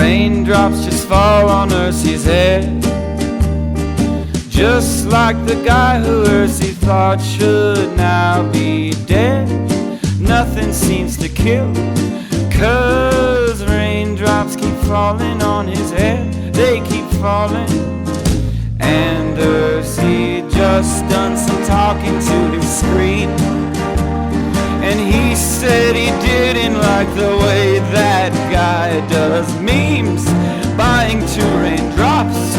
Raindrops just fall on Ursi's head, just like the guy who Ursi thought should now be dead. Nothing seems to kill, 'cause raindrops keep falling on his head. They keep falling. And Ursi just done some talking to his screen, and he said he didn't like the way that guy does memes, buying 2 raindrops.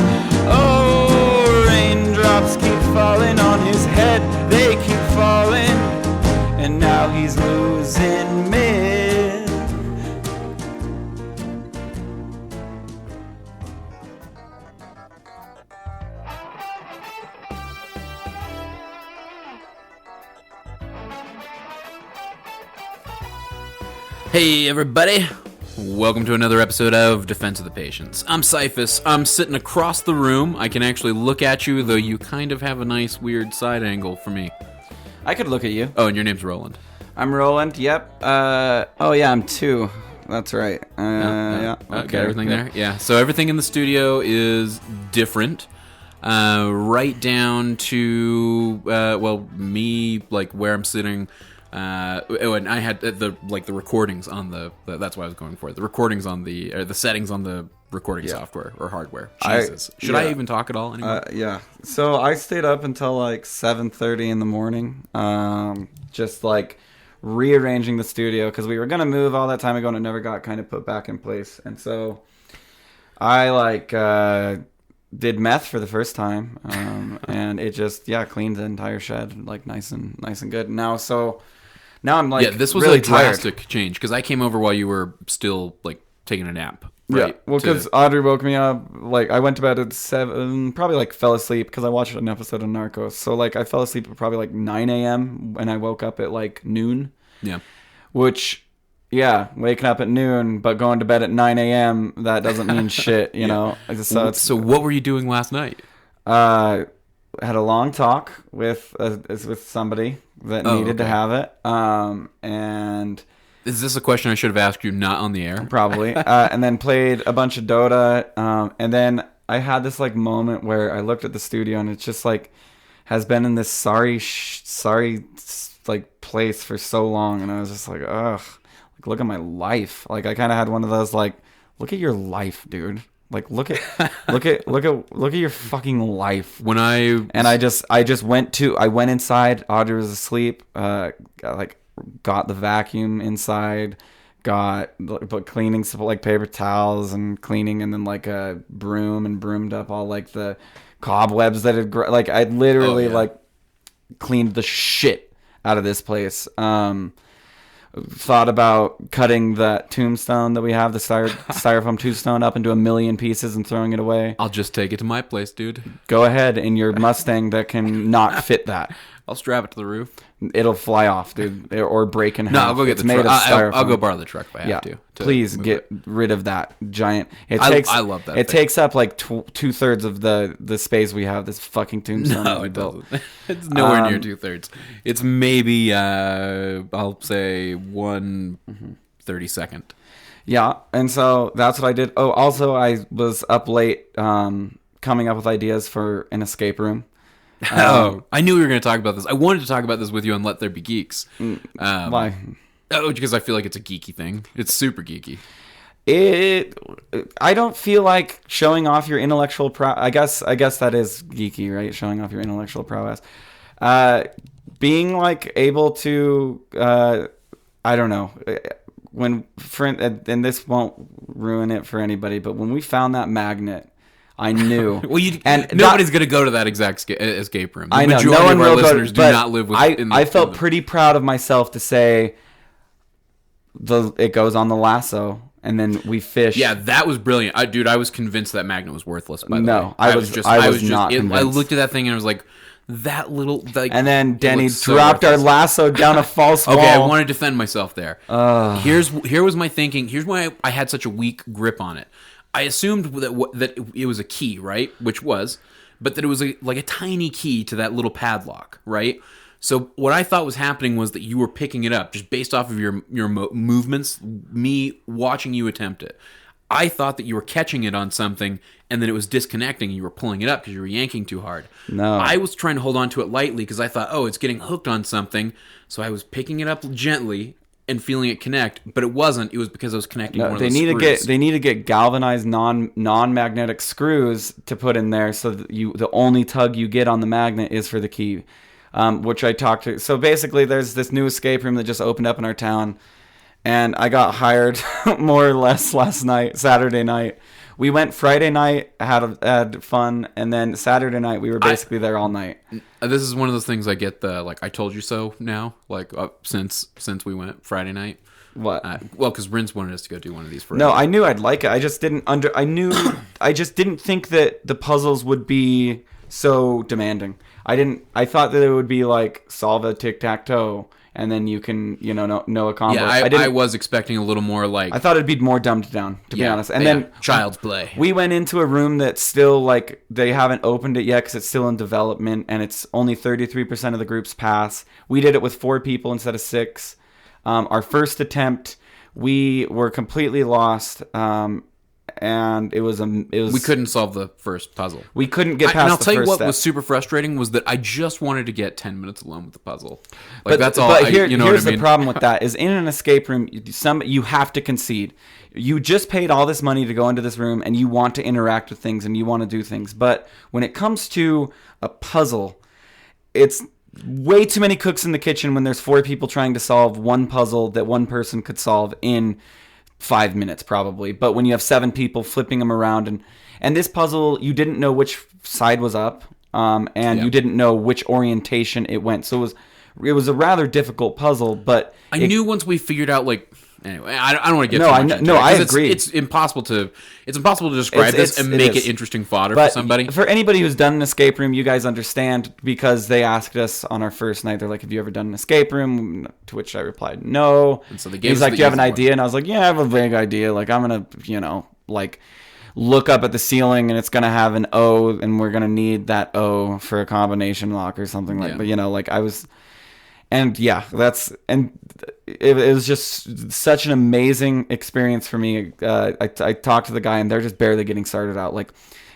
Oh, raindrops keep falling on his head, they keep falling, and now he's losing mid. Hey everybody, welcome to another episode of Defense of the Patients. I'm Cyphus. I'm sitting across the room. I can actually look at you, though you kind of have a nice weird side angle for me. I could look at you. Oh, and your name's Roland. I'm Roland, yep. Oh yeah, I'm 2. That's right. Yeah. Okay, everything there? Yeah, so everything in the studio is different. Right down to, me, like where I'm sitting. And I had the recordings on that's what I was going for. The recordings on the settings on the recording software or hardware. Jesus. Should I even talk at all anymore? Yeah. So I stayed up until like 7:30 in the morning, just like rearranging the studio because we were going to move all that time ago and it never got kind of put back in place. And so I did meth for the first time, and it just cleaned the entire shed like nice and good. Now I'm like, this was really a drastic change because I came over while you were still like taking a nap. Right? Yeah, well, because Audrey woke me up. Like I went to bed at 7, probably like fell asleep because I watched an episode of Narcos. So like I fell asleep at probably like 9 a.m. and I woke up at like noon. Yeah, which waking up at noon but going to bed at 9 a.m. that doesn't mean shit, you know. So what were you doing last night? Had a long talk with somebody that needed to have it, and is this a question I should have asked you not on the air? Probably. And then played a bunch of Dota, and then I had this like moment where I looked at the studio and it's just like has been in this sorry like place for so long, and I was just like, ugh, like look at my life. Like I kind of had one of those like, look at your life, dude. Like look at your fucking life. I went inside. Audrey was asleep. Got the vacuum inside. Put cleaning stuff like paper towels and cleaning, and then like a broom and broomed up all like the cobwebs that had like I literally like cleaned the shit out of this place. Thought about cutting that tombstone that we have, the styrofoam tombstone, up into a million pieces and throwing it away. I'll just take it to my place, dude. Go ahead in your Mustang that can not fit that. I'll strap it to the roof. It'll fly off, dude, or break in half. No, I'll go get the truck. I'll go borrow the truck if I have to. Please get rid of that giant. I love that. It takes up like 2/3 of the space we have. This fucking tombstone. No, it doesn't. It's nowhere near 2/3. It's maybe I'll say 1/32. Yeah, and so that's what I did. Oh, also I was up late coming up with ideas for an escape room. I knew we were going to talk about this. I wanted to talk about this with you on Let There Be Geeks. Why? Oh, because I feel like it's a geeky thing. It's super geeky. I don't feel like showing off your intellectual I guess that is geeky, right? Showing off your intellectual prowess. Being like able to, I don't know. And this won't ruin it for anybody, but when we found that magnet, I knew. Nobody's going to go to that exact escape room. I know. No one will go. Do not live with. I felt pretty proud of myself to say it goes on the lasso, and then we fish. Yeah, that was brilliant, dude. I was convinced that magnet was worthless. By the way, no, I was not convinced. I looked at that thing and I was like, that little. Like, and then Denny dropped our lasso down a false wall. Okay, I want to defend myself there. Here was my thinking. Here's why I had such a weak grip on it. I assumed that it was a key, right? Which was, but that it was like a tiny key to that little padlock, right? So what I thought was happening was that you were picking it up just based off of your movements, me watching you attempt it. I thought that you were catching it on something and then it was disconnecting and you were pulling it up because you were yanking too hard. No. I was trying to hold on to it lightly because I thought, oh, it's getting hooked on something. So I was picking it up gently and feeling it connect, but it wasn't. It was because I was connecting one of the screws. They need to get galvanized non-magnetic screws to put in there, so that the only tug you get on the magnet is for the key, which I talked to. So basically, there's this new escape room that just opened up in our town, and I got hired more or less last night, Saturday night. We went Friday night, had fun, and then Saturday night we were basically there all night. This is one of those things I get the like I told you so now, like since we went Friday night. What? Well, because Bryn's wanted us to go do one of these for. No, I knew I'd like it. I just didn't I just didn't think that the puzzles would be so demanding. I thought that it would be like solve a tic-tac-toe. And then you can, know a combo. Yeah, I was expecting a little more like... I thought it'd be more dumbed down, to be honest. And then... Child's play. We went into a room that's still, like, they haven't opened it yet because it's still in development, and it's only 33% of the groups pass. We did it with 4 people instead of 6. Our first attempt, we were completely lost, and it was we couldn't solve the first puzzle. We couldn't get past the first step. And I'll tell you what was super frustrating was that I just wanted to get 10 minutes alone with the puzzle. Like but that's all. But here's what I mean? the problem with that is in an escape room, you have to concede. You just paid all this money to go into this room, and you want to interact with things and you want to do things. But when it comes to a puzzle, it's way too many cooks in the kitchen when there's 4 people trying to solve one puzzle that one person could solve in 5 minutes probably. But when you have 7 people flipping them around and this puzzle, you didn't know which side was up, you didn't know which orientation it went. So it was a rather difficult puzzle, but I knew once we figured out anyway, I don't want to get too much into it, I agree. It's impossible to describe this and make it interesting fodder for somebody. For anybody who's done an escape room, you guys understand because they asked us on our first night. They're like, "Have you ever done an escape room?" To which I replied, "No." And so he's like, "Do you have an idea?" And I was like, "Yeah, I have a vague idea. Like I'm gonna, look up at the ceiling and it's gonna have an O, and we're gonna need that O for a combination lock or something like." But I was. And yeah, it was just such an amazing experience for me. I talked to the guy, and they're just barely getting started out. Like,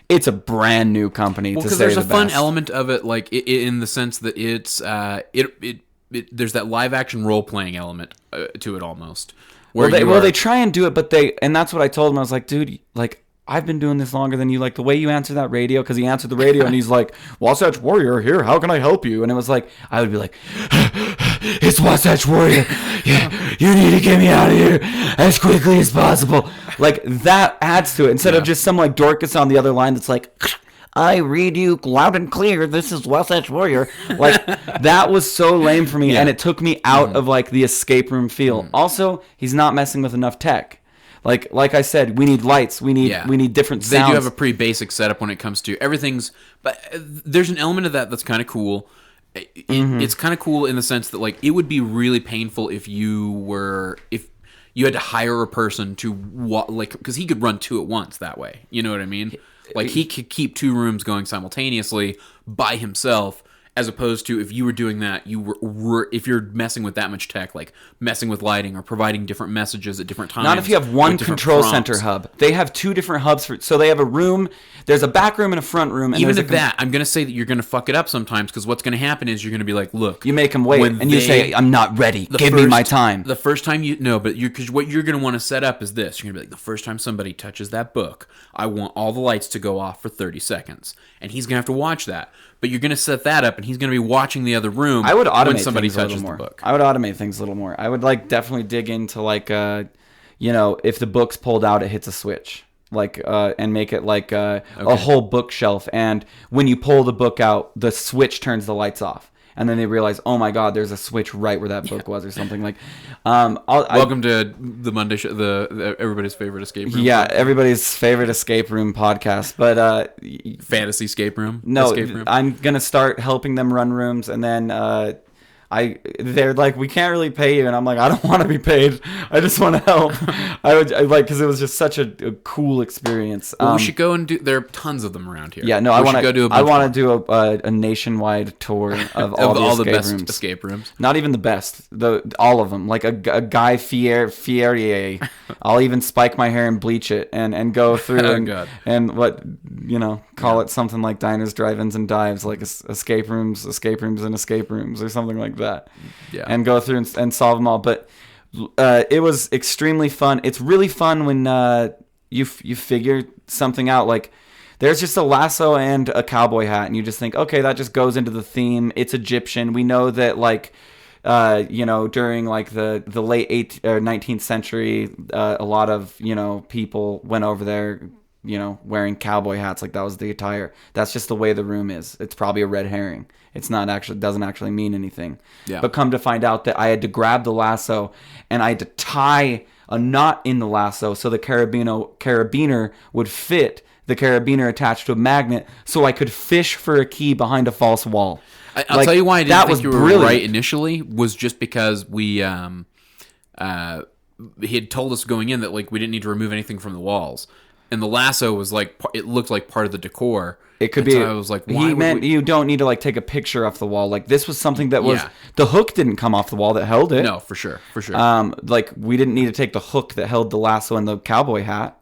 it's a brand new company. Well, because there's a fun element of it, like in the sense that it's there's that live action role playing element to it almost. They try and do it, and that's what I told him. I was like, dude, I've been doing this longer than you. Like, the way you answer that radio, because he answered the radio and he's like, Wasatch Warrior here, how can I help you? And it was like, I would be like, it's Wasatch Warrior. Yeah, you need to get me out of here as quickly as possible. Like, that adds to it. Instead of just some, Dorcas on the other line that's like, I read you loud and clear, this is Wasatch Warrior. Like, that was so lame for me, and it took me out of, the escape room feel. Also, he's not messing with enough tech. Like I said, we need lights. We need different sounds. They do have a pretty basic setup when it comes to everything's. But there's an element of that's kind of cool. It's kind of cool in the sense that it would be really painful if you had to hire a person to because he could run 2 at once that way. You know what I mean? He could keep 2 rooms going simultaneously by himself. As opposed to if you were doing that, if you're messing with that much tech, like messing with lighting or providing different messages at different times. Not if you have one control center hub. They have 2 different hubs so they have a room. There's a back room and a front room. And even at that, I'm going to say that you're going to fuck it up sometimes because what's going to happen is you're going to be like, look, you make them wait, and you say, I'm not ready. Give me my time. The first time because what you're going to want to set up is this. You're going to be like, the first time somebody touches that book, I want all the lights to go off for 30 seconds, and he's going to have to watch that. But you're going to set that up, and he's going to be watching the other room. I would automate when somebody things touches the book. I would automate things a little more. I would definitely dig into if the book's pulled out, it hits a switch, and make it a whole bookshelf. And when you pull the book out, the switch turns the lights off. And then they realize, oh my God, there's a switch right where that book was, or something Welcome to the Monday show, the everybody's favorite escape room. Yeah, podcast. Everybody's favorite escape room podcast, but fantasy escape room. No, escape room. I'm gonna start helping them run rooms, and then they're like, we can't really pay you, and I'm like, I don't want to be paid. I just want to help. Because it was just such a cool experience. Well, we should go and do. There are tons of them around here. Yeah, no, I want to go do. I want to do a nationwide tour of all the best escape rooms. Not even the best, all of them. Like a Guy Fieri. I'll even spike my hair and bleach it and go through and what call it something like diners, drive-ins, and dives, like escape rooms, and escape rooms, or something like that. Yeah, and go through and solve them all. But it was extremely fun. It's really fun when you figure something out. Like there's just a lasso and a cowboy hat, and you just think, okay, that just goes into the theme. It's Egyptian. We know that like during like the late 19th century, a lot of people went over there, wearing cowboy hats. Like that was the attire. That's just the way the room is. It's probably a red herring. It's not actually, doesn't actually mean anything. Yeah. But come to find out that I had to grab the lasso and I had to tie a knot in the lasso so the carabiner would fit the carabiner attached to a magnet so I could fish for a key behind a false wall. I'll tell you why I didn't think you were right initially was just because we he had told us going in that like we didn't need to remove anything from the walls. And the lasso was like, it looked like part of the decor. It could be. So I was like, why? He meant you don't need to like take a picture off the wall. Like this was something that was the hook didn't come off the wall that held it. No, for sure. Like we didn't need to take the hook that held the lasso and the cowboy hat.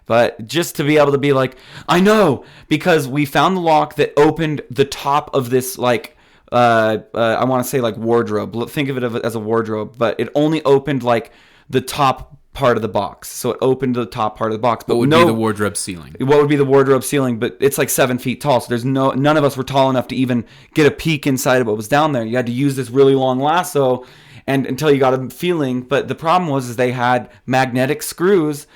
But just to be able to be like, I know, because we found the lock that opened the top of this like I want to say like wardrobe. Think of it as a wardrobe, but it only opened like the top part of the box, so it opened the top part of the box. But what would be the wardrobe ceiling? What would be the wardrobe ceiling? But it's like 7 feet tall, so there's none of us were tall enough to even get a peek inside of what was down there. You had to use this really long lasso, and until you got a feeling. But the problem was they had magnetic screws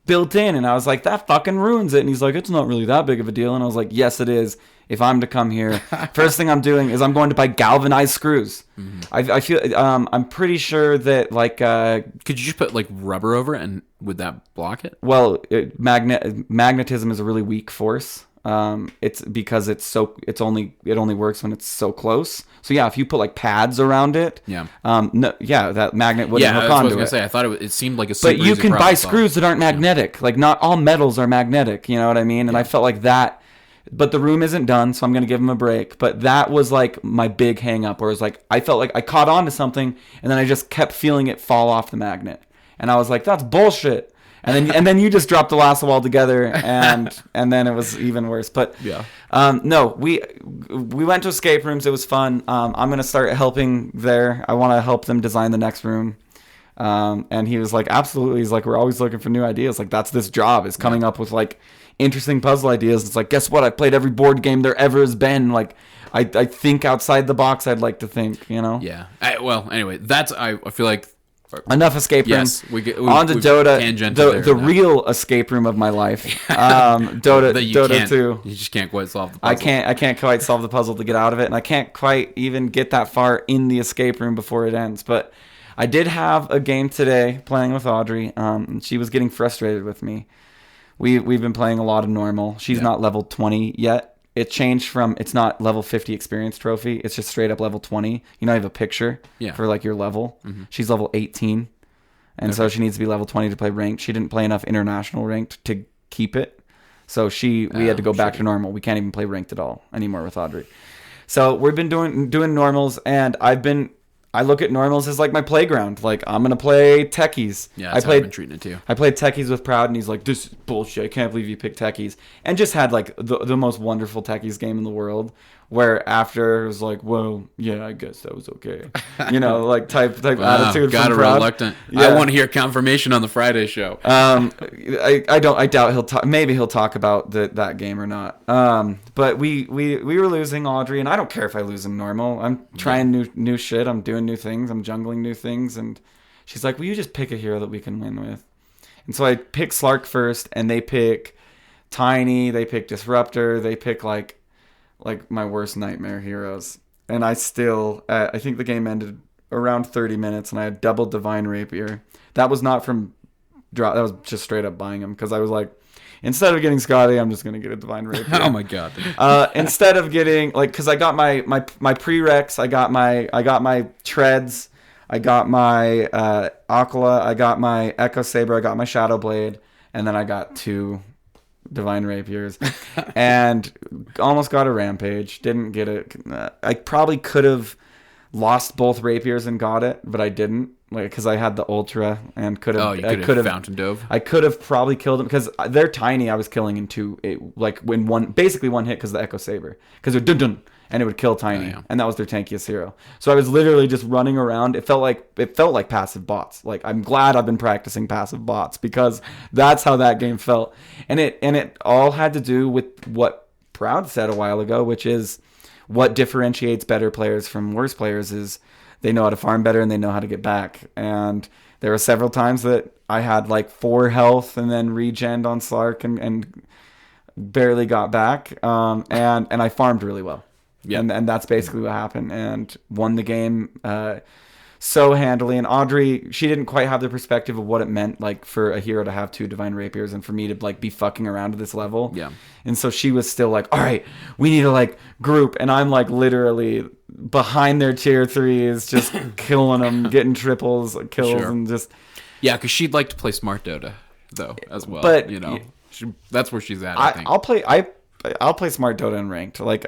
built in, and I was like, that fucking ruins it. And he's like, it's not really that big of a deal. And I was like, yes, it is. If I'm to come here, first thing I'm doing is I'm going to buy galvanized screws. Mm-hmm. I feel I'm pretty sure that like could you just put like rubber over it and would that block it? Well, magnetism is a really weak force. It's because it only works when it's so close. So yeah, if you put like pads around it, that magnet wouldn't hook onto it. Yeah, that's what I was gonna say. I thought it seemed like a super But you can buy screws that aren't magnetic. Like not all metals are magnetic. You know what I mean? And I felt like that. But the room isn't done, so I'm going to give him a break. But that was like my big hang up, where it was like I felt like I caught on to something, and then I just kept feeling it fall off the magnet. And I was like, that's bullshit. And then you just dropped the lasso altogether, and then it was even worse. But no, we went to escape rooms. It was fun. I'm going to start helping there. I want to help them design the next room. And he was like, absolutely. He's like, we're always looking for new ideas. Like that's this job, is coming up with like interesting puzzle ideas. It's like, guess what? I've played every board game there ever has been. Like I think outside the box. I'd like to think, Yeah. Well, anyway, I feel like enough escape room. Yes, on to Dota, the real escape room of my life. Dota 2. You just can't quite solve the puzzle. I can't quite solve the puzzle to get out of it, and I can't quite even get that far in the escape room before it ends. But I did have a game today playing with Audrey. She was getting frustrated with me. We've been playing a lot of normal. She's not level 20 yet. It changed from, it's not level 50 experience trophy. It's just straight up level 20. You have a picture for like your level. Mm-hmm. She's level 18. And so she needs to be level 20 to play ranked. She didn't play enough international ranked to keep it. So we had to go back to normal. We can't even play ranked at all anymore with Audrey. So we've been doing normals, and I look at normals as like my playground. Like I'm gonna play techies. Yeah, that's how I've been treating it too. I played techies with Proud, and he's like, "This is bullshit. I can't believe you picked techies." And just had like the most wonderful techies game in the world. Where after it was like, "Well, yeah, I guess that was okay," like type attitude. Got from a Proud. Reluctant. Yeah. I want to hear confirmation on the Friday show. I doubt he'll talk. Maybe he'll talk about that game or not. But we were losing Audrey, and I don't care if I lose in normal. I'm trying new shit. I'm doing new things. I'm jungling new things, and she's like, "Will you just pick a hero that we can win with?" And so I pick Slark first, and they pick Tiny. They pick Disruptor. They pick like my worst nightmare heroes. And I still, I think the game ended around 30 minutes, and I had double Divine Rapier. That was not from drop. That was just straight up buying them, because I was like, instead of getting Scotty, I'm just gonna get a Divine Rapier. Oh my god. Instead of getting like, because I got my prereqs, I got my treads, I got my Aquila, I got my Echo Saber, I got my Shadow Blade, and then I got 2 Divine Rapiers, and almost got a Rampage. Didn't get it. I probably could have lost both rapiers and got it, but I didn't, like, because I had the Ultra and could have. I could have fountain dove. I could have probably killed them because they're tiny. I was killing in 2, like when one hit because the Echo Saber, because they're dun dun and it would kill tiny, and that was their tankiest hero. So I was literally just running around. It felt like passive bots. Like, I'm glad I've been practicing passive bots because that's how that game felt, and it all had to do with what Proud said a while ago, which is, what differentiates better players from worse players is they know how to farm better and they know how to get back. And there were several times that I had like 4 health and then regened on Slark and barely got back. And I farmed really well. Yeah. And that's basically what happened, and won the game so handily. And Audrey, she didn't quite have the perspective of what it meant, like, for a hero to have 2 Divine Rapiers and for me to like be fucking around to this level. Yeah. And so she was still like, all right, we need to like group, and I'm like literally behind their tier 3s, just killing them, getting triples, kills, and just because she'd like to play smart Dota though as well. But that's where she's at. I think I'll play smart Dota and ranked. Like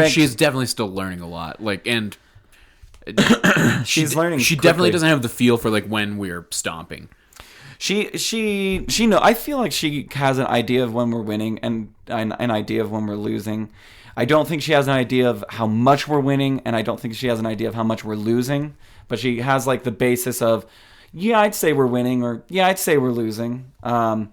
she's definitely still learning a lot. Like, and she's learning. She quickly. Definitely doesn't have the feel for like when we're stomping. She know. I feel like she has an idea of when we're winning and an idea of when we're losing. I don't think she has an idea of how much we're winning, and I don't think she has an idea of how much we're losing. But she has like the basis of, I'd say we're winning, or I'd say we're losing. I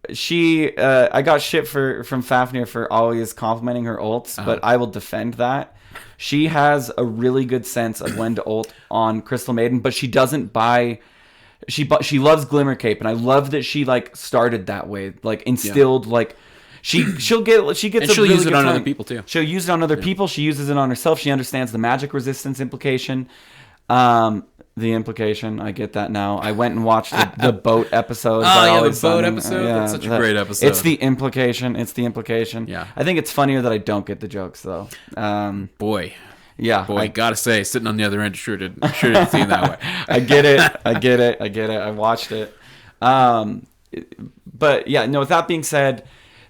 got shit from Fafnir for always complimenting her ults, but I will defend that. She has a really good sense of when to ult on Crystal Maiden, but she doesn't buy. She loves Glimmer Cape, and I love that she like started that way, like instilled like. She'll use it on other people too. She'll use it on other people. She uses it on herself. She understands the magic resistance implication. The implication, I get that now. I went and watched the boat episode. The boat episode. That's such a great episode. It's the implication. Yeah. I think it's funnier that I don't get the jokes though. Boy, I gotta say, sitting on the other end sure didn't seem that way. I get it. I watched it. But yeah, no. With that being said,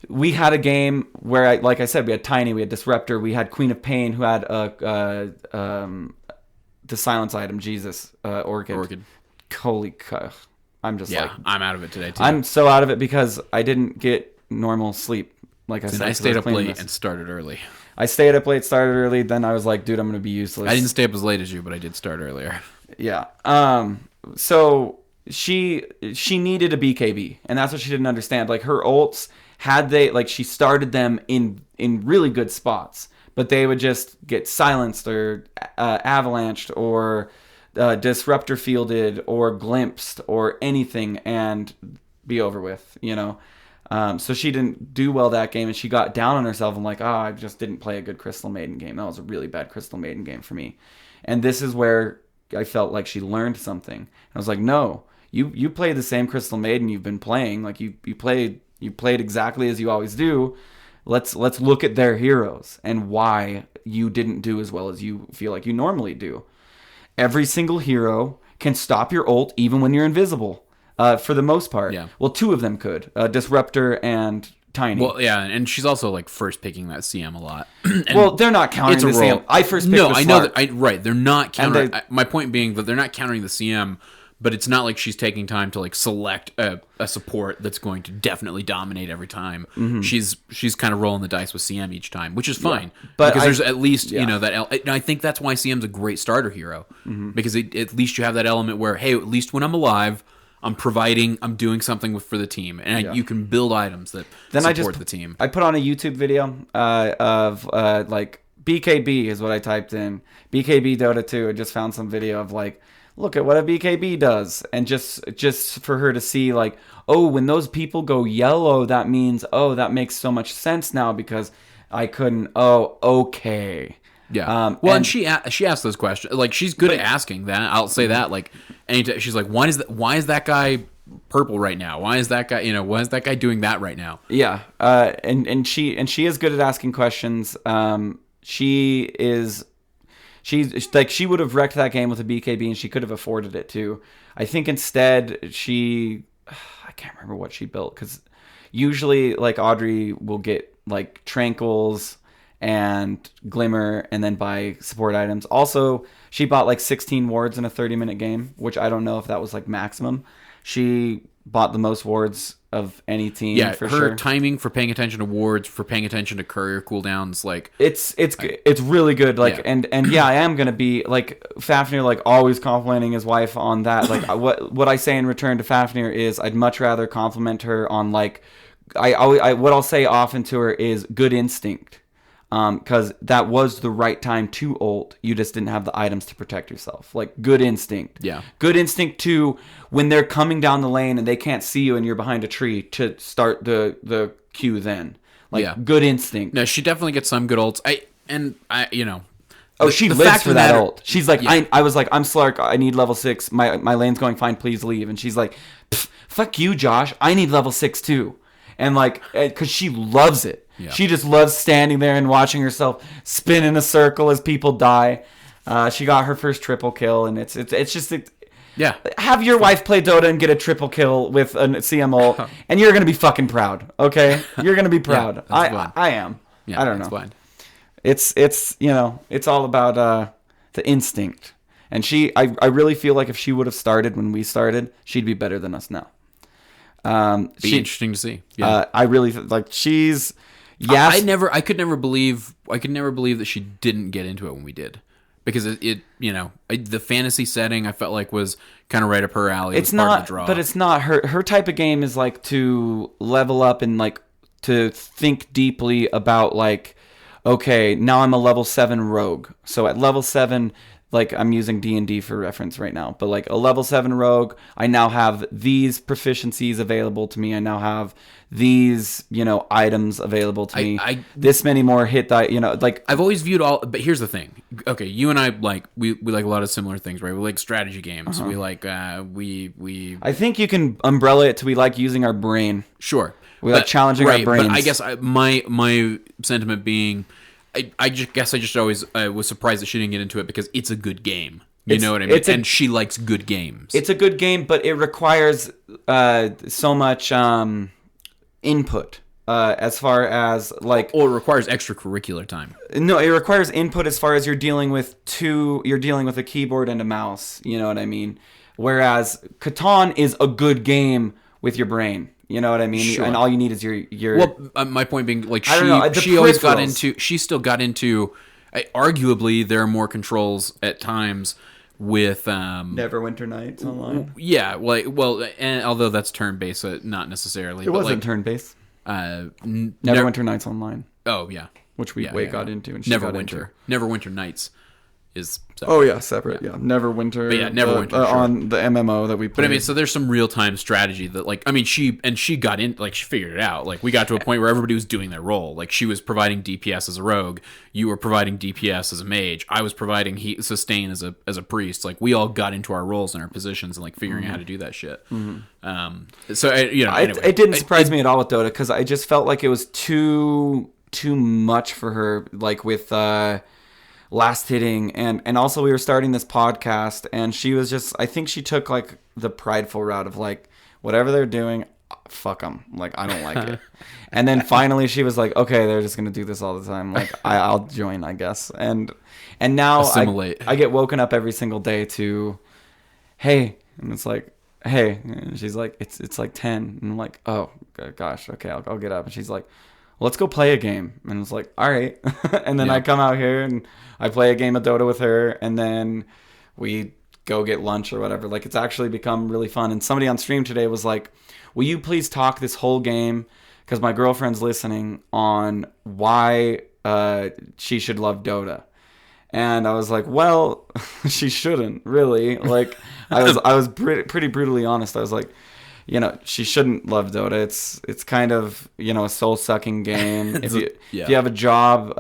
we had a game where, like I said, we had Tiny, we had Disruptor, we had Queen of Pain, who had the silence item, Jesus, Orchid. Holy cow. I'm just I'm out of it today too. I'm so out of it because I didn't get normal sleep. Like I said, I stayed up late and started early. I stayed up late, started early, then I was like, dude, I'm going to be useless. I didn't stay up as late as you, but I did start earlier. Yeah. So she needed a BKB, and that's what she didn't understand. Like, her ults, she started them in really good spots, but they would just get silenced or avalanched or disruptor fielded or glimpsed or anything and be over with, So she didn't do well that game, and she got down on herself and like, I just didn't play a good Crystal Maiden game. That was a really bad Crystal Maiden game for me. And this is where I felt like she learned something. And I was like, no, you play the same Crystal Maiden you've been playing. Like, you played exactly as you always do. Let's look at their heroes and why you didn't do as well as you feel like you normally do. Every single hero can stop your ult even when you're invisible, for the most part. Yeah. Well, 2 of them could, Disruptor and Tiny. Well, yeah, and she's also like first picking that CM a lot. Well, they're not countering the CM. I first picked the I know that. Right, they're not countering. My point being that they're not countering the CM. But it's not like she's taking time to like select a support that's going to definitely dominate every time. Mm-hmm. She's kind of rolling the dice with CM each time, which is fine. Yeah. But because there's at least that. I think that's why CM's a great starter hero, because at least you have that element where, hey, at least when I'm alive, I'm doing something for the team, and you can build items that support the team. I put on a YouTube video of like BKB is what I typed in. BKB Dota 2. I just found some video of like, look at what a BKB does, and just for her to see like, oh, when those people go yellow, that means, oh, that makes so much sense now because I couldn't. Oh, okay. Yeah. And she asked those questions. Like, she's good at asking that. I'll say that. Like, anytime she's like, why is that guy purple right now? Why is that guy, why is that guy doing that right now? Yeah. And she is good at asking questions. She's like, she would have wrecked that game with a BKB, and she could have afforded it too. I think instead I can't remember what she built, because usually like Audrey will get like Tranquils and Glimmer and then buy support items. Also, she bought like 16 wards in a 30-minute game, which I don't know if that was like maximum. She bought the most wards of any team. Yeah, for her sure. timing for paying attention to wards, for paying attention to courier cooldowns, like it's really good. Like, yeah. and yeah, I am gonna be like Fafnir, like always complimenting his wife on that. Like, what I say in return to Fafnir is I'd much rather compliment her on like what I'll say often to her is good instinct. Because that was the right time to ult. You just didn't have the items to protect yourself. Like, good instinct. Yeah. Good instinct to, when they're coming down the lane and they can't see you and you're behind a tree, to start the queue then. Like, yeah. Good instinct. No, she definitely gets some good ults. Oh, she lives for that ult. She's like, yeah. I was like, I'm Slark. I need level 6. My lane's going fine. Please leave. And she's like, fuck you, Josh. I need level 6 too. And like, because she loves it. Yeah. She just loves standing there and watching herself spin in a circle as people die. She got her first triple kill, and it's just yeah. Have your wife play Dota and get a triple kill with a CM ult, and you're gonna be fucking proud. Okay, you're gonna be proud. Yeah, I am. Yeah, I don't know. Fine. It's it's all about the instinct, and I really feel like if she would have started when we started, she'd be better than us now. Be interesting to see. Yeah. I really like she's. Yes. I could never believe that she didn't get into it when we did, because the fantasy setting I felt like was kind of right up her alley. It's not, but it's not her type of game is like to level up and like to think deeply about like, okay, now I'm a level 7 rogue. So at level 7, like I'm using D&D for reference right now, but like a level 7 rogue, I now have these proficiencies available to me. I now have these, items available to me. This many more hit die, like I've always viewed but here's the thing. Okay, you and I like we like a lot of similar things, right? We like strategy games. We like we I think you can umbrella it to we like using our brain. Sure. We like challenging our brains. But I guess my sentiment being I just always was surprised that she didn't get into it, because it's a good game. You know what I mean? And she likes good games. It's a good game, but it requires so much input as far as like... Or it requires extracurricular time. No, it requires input as far as you're dealing with a keyboard and a mouse. You know what I mean? Whereas Catan is a good game with your brain. You know what I mean? Sure. And all you need is your... Well, my point being, like, she always got into... She still got into... arguably, there are more controls at times with... Neverwinter Nights Online? Yeah, and although that's turn-based, not necessarily. It wasn't turn-based. Neverwinter Nights Online. Oh, yeah. Which we got into. And Neverwinter Nights is separate. Oh yeah, separate. Yeah, Neverwinter. But yeah, Neverwinter sure. On the MMO that we played. But I mean, so there's some real time strategy that, like, I mean, she got in, like, she figured it out. Like, we got to a point where everybody was doing their role. Like, she was providing DPS as a rogue, you were providing DPS as a mage, I was providing sustain as a priest. Like, we all got into our roles and our positions and like figuring out how to do that shit. So anyway, it didn't surprise me at all with Dota, because I just felt like it was too much for her. Like with last hitting, and also we were starting this podcast, and she was just, I think she took like the prideful route of like, whatever they're doing, fuck them, like I don't like it. And then finally she was like, okay, they're just gonna do this all the time, like I'll join, I guess. And now I get woken up every single day to, hey, and it's like, hey, and she's like, it's like 10, and I'm like, oh gosh, okay, I'll get up. And she's like, let's go play a game. And it's like, all right. And then I come out here and I play a game of Dota with her, and then we go get lunch or whatever. Like, it's actually become really fun. And somebody on stream today was like, will you please talk this whole game, because my girlfriend's listening, on why she should love Dota. And I was like, well, she shouldn't really. Like, I was pretty brutally honest. I was like, she shouldn't love Dota. It's kind of, a soul-sucking game. If you have a job,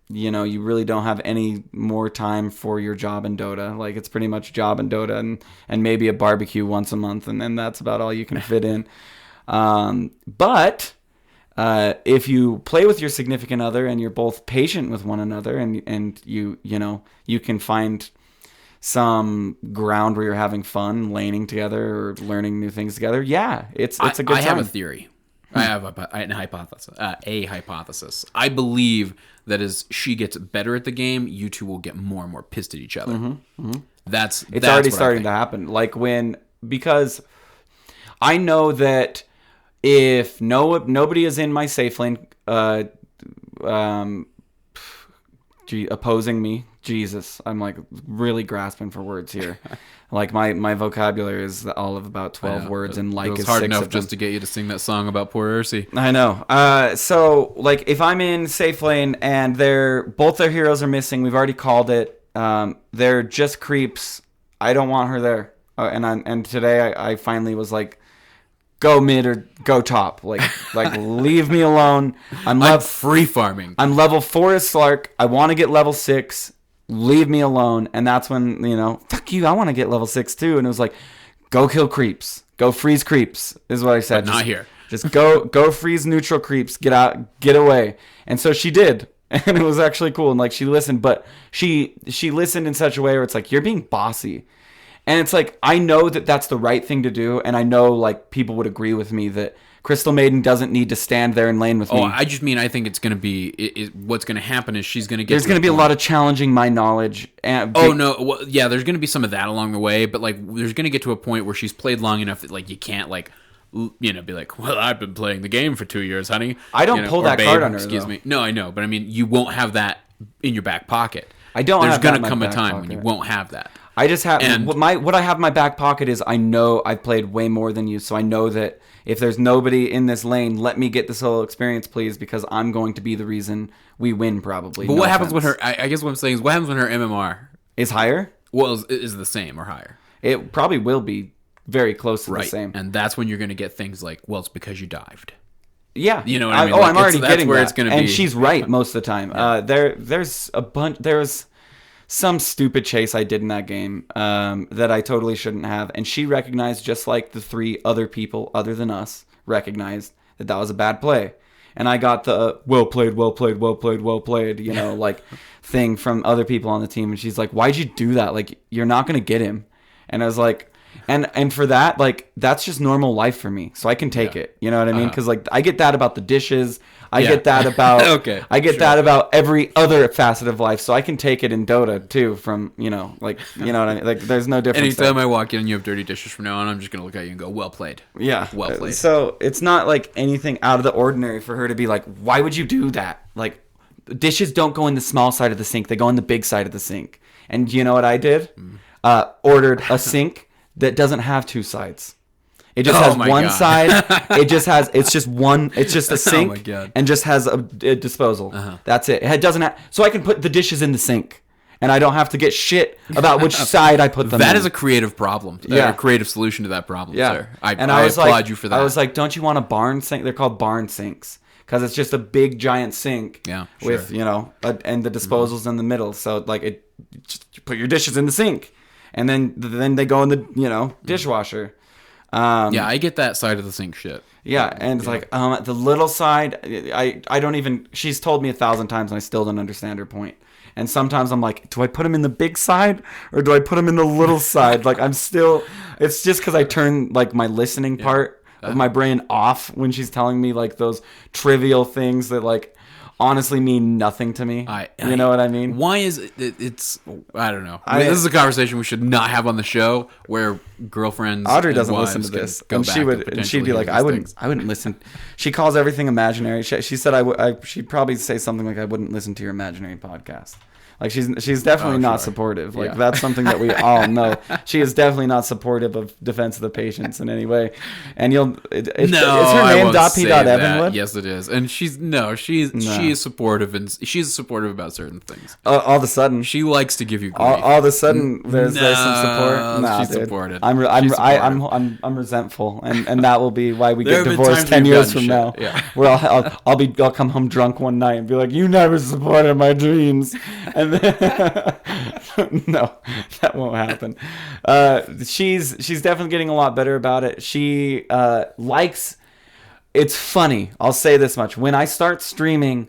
you really don't have any more time for your job in Dota. Like, it's pretty much job in Dota and maybe a barbecue once a month, and then that's about all you can fit in. But if you play with your significant other and you're both patient with one another, and you can find some ground where you're having fun, laning together or learning new things together. Yeah, it's a good time. I have a theory. I have a hypothesis. I believe that as she gets better at the game, you two will get more and more pissed at each other. That's already starting to happen. Like because I know that if nobody is in my safe lane, opposing me, Jesus, I'm like really grasping for words here. Like my vocabulary is all of about 12 words, and like it's hard enough just to get you to sing that song about poor Ursi. I know. So like if I'm in safe lane and both their heroes are missing, we've already called it. They're just creeps. I don't want her there. And today I finally was like, go mid or go top. Like leave me alone. I'm free farming. I'm level 4 as Slark. I want to get level 6. Leave me alone. And that's when, fuck you, I want to get level 6 too. And it was like, go kill creeps. Go freeze creeps, is what I said. But not here. Just go freeze neutral creeps. Get out, get away. And so she did. And it was actually cool. And like she listened, but she listened in such a way where it's like, you're being bossy. And it's like, I know that that's the right thing to do. And I know like people would agree with me that Crystal Maiden doesn't need to stand there and lane with me. Oh, I just mean I think it's going to be... what's going to happen is she's going to get... There's going to be a lot of challenging my knowledge. There's going to be some of that along the way, but like there's going to get to a point where she's played long enough that like you can't like... be like, well, I've been playing the game for 2 years, honey. I don't pull that card on her, excuse though. me. No, I know, but I mean, you won't have that in your back pocket. I don't There's have that going in to my come a back time pocket. when you won't have that. I just have what I have in my back pocket is I know I've played way more than you, so I know that if there's nobody in this lane, let me get the solo experience, please, because I'm going to be the reason we win probably. But what happens when her? I guess what I'm saying is, what happens when her MMR is higher? Well, is the same or higher? It probably will be very close to the same, and that's when you're going to get things like, well, it's because you dived. Yeah, you know what I mean. I'm already getting where that. It's going to and be. She's right most of the time. Yeah. There's some stupid chase I did in that game that I totally shouldn't have, and she recognized, just like the 3 other people other than us recognized, that was a bad play. And I got the well played, like thing from other people on the team, and she's like, why'd you do that? Like, you're not going to get him. And I was like, and for that, like, that's just normal life for me, so I can take it. You know what I mean? Because like I get that about the dishes. I get that about that about every other facet of life, so I can take it in Dota too. From what I mean. Like, there's no difference. Anytime I walk in and you have dirty dishes from now on, I'm just gonna look at you and go, "Well played." Yeah, well played. So it's not like anything out of the ordinary for her to be like, "Why would you do that?" Like, dishes don't go in the small side of the sink; they go in the big side of the sink. And you know what I did? Ordered a sink that doesn't have 2 sides. It just has one side. It's just a sink and just has a disposal. That's it. It doesn't have, so I can put the dishes in the sink and I don't have to get shit about which side I put them in. That is a creative problem. A creative solution to that problem, sir. I applaud you for that. I was like, don't you want a barn sink? They're called barn sinks because it's just a big giant sink with, and the disposals in the middle. So like just you put your dishes in the sink and then they go in the, dishwasher. I get that side of the sink shit. Yeah, and it's like the little side. I don't even. She's told me 1,000 times, and I still don't understand her point. And sometimes I'm like, do I put him in the big side or do I put him in the little side? Like, I'm still. It's just because I turn like my listening part of my brain off when she's telling me like those trivial things that like honestly mean nothing to me. You know what I mean? Why is it's I don't know. This is a conversation we should not have on the show where girlfriends Audrey doesn't listen to this, and she'd be like, I wouldn't listen. She calls everything imaginary. She said she'd probably say something like, I wouldn't listen to your imaginary podcast. Like she's definitely not supportive. Like that's something that we all know. She is definitely not supportive of Defense of the Patients in any way. And is her name P. Evanwood? Yes, it is. And she is supportive, and she's supportive about certain things. All of a sudden, she likes to give you grief. All of a sudden, there's some support. Nah, she's supported. I'm resentful, and that will be why we get divorced 10 years from now. Yeah. Where I'll come home drunk one night and be like, "You never supported my dreams," and then no, that won't happen. She's definitely getting a lot better about it. She likes. It's funny. I'll say this much: when I start streaming,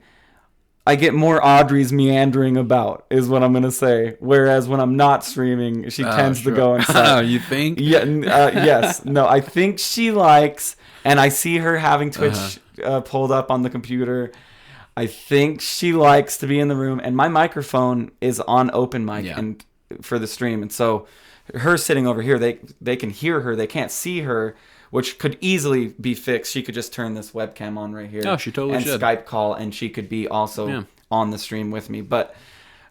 I get more Audrey's meandering about, is what I'm gonna say. Whereas when I'm not streaming, she tends to go inside. You think? Yeah. Yes. No. I think she likes, and I see her having Twitch pulled up on the computer. I think she likes to be in the room, and my microphone is on open mic and for the stream, and so her sitting over here, they can hear her, they can't see her, which could easily be fixed. She could just turn this webcam on right here. Oh, she totally should. And Skype call, and she could be also on the stream with me. But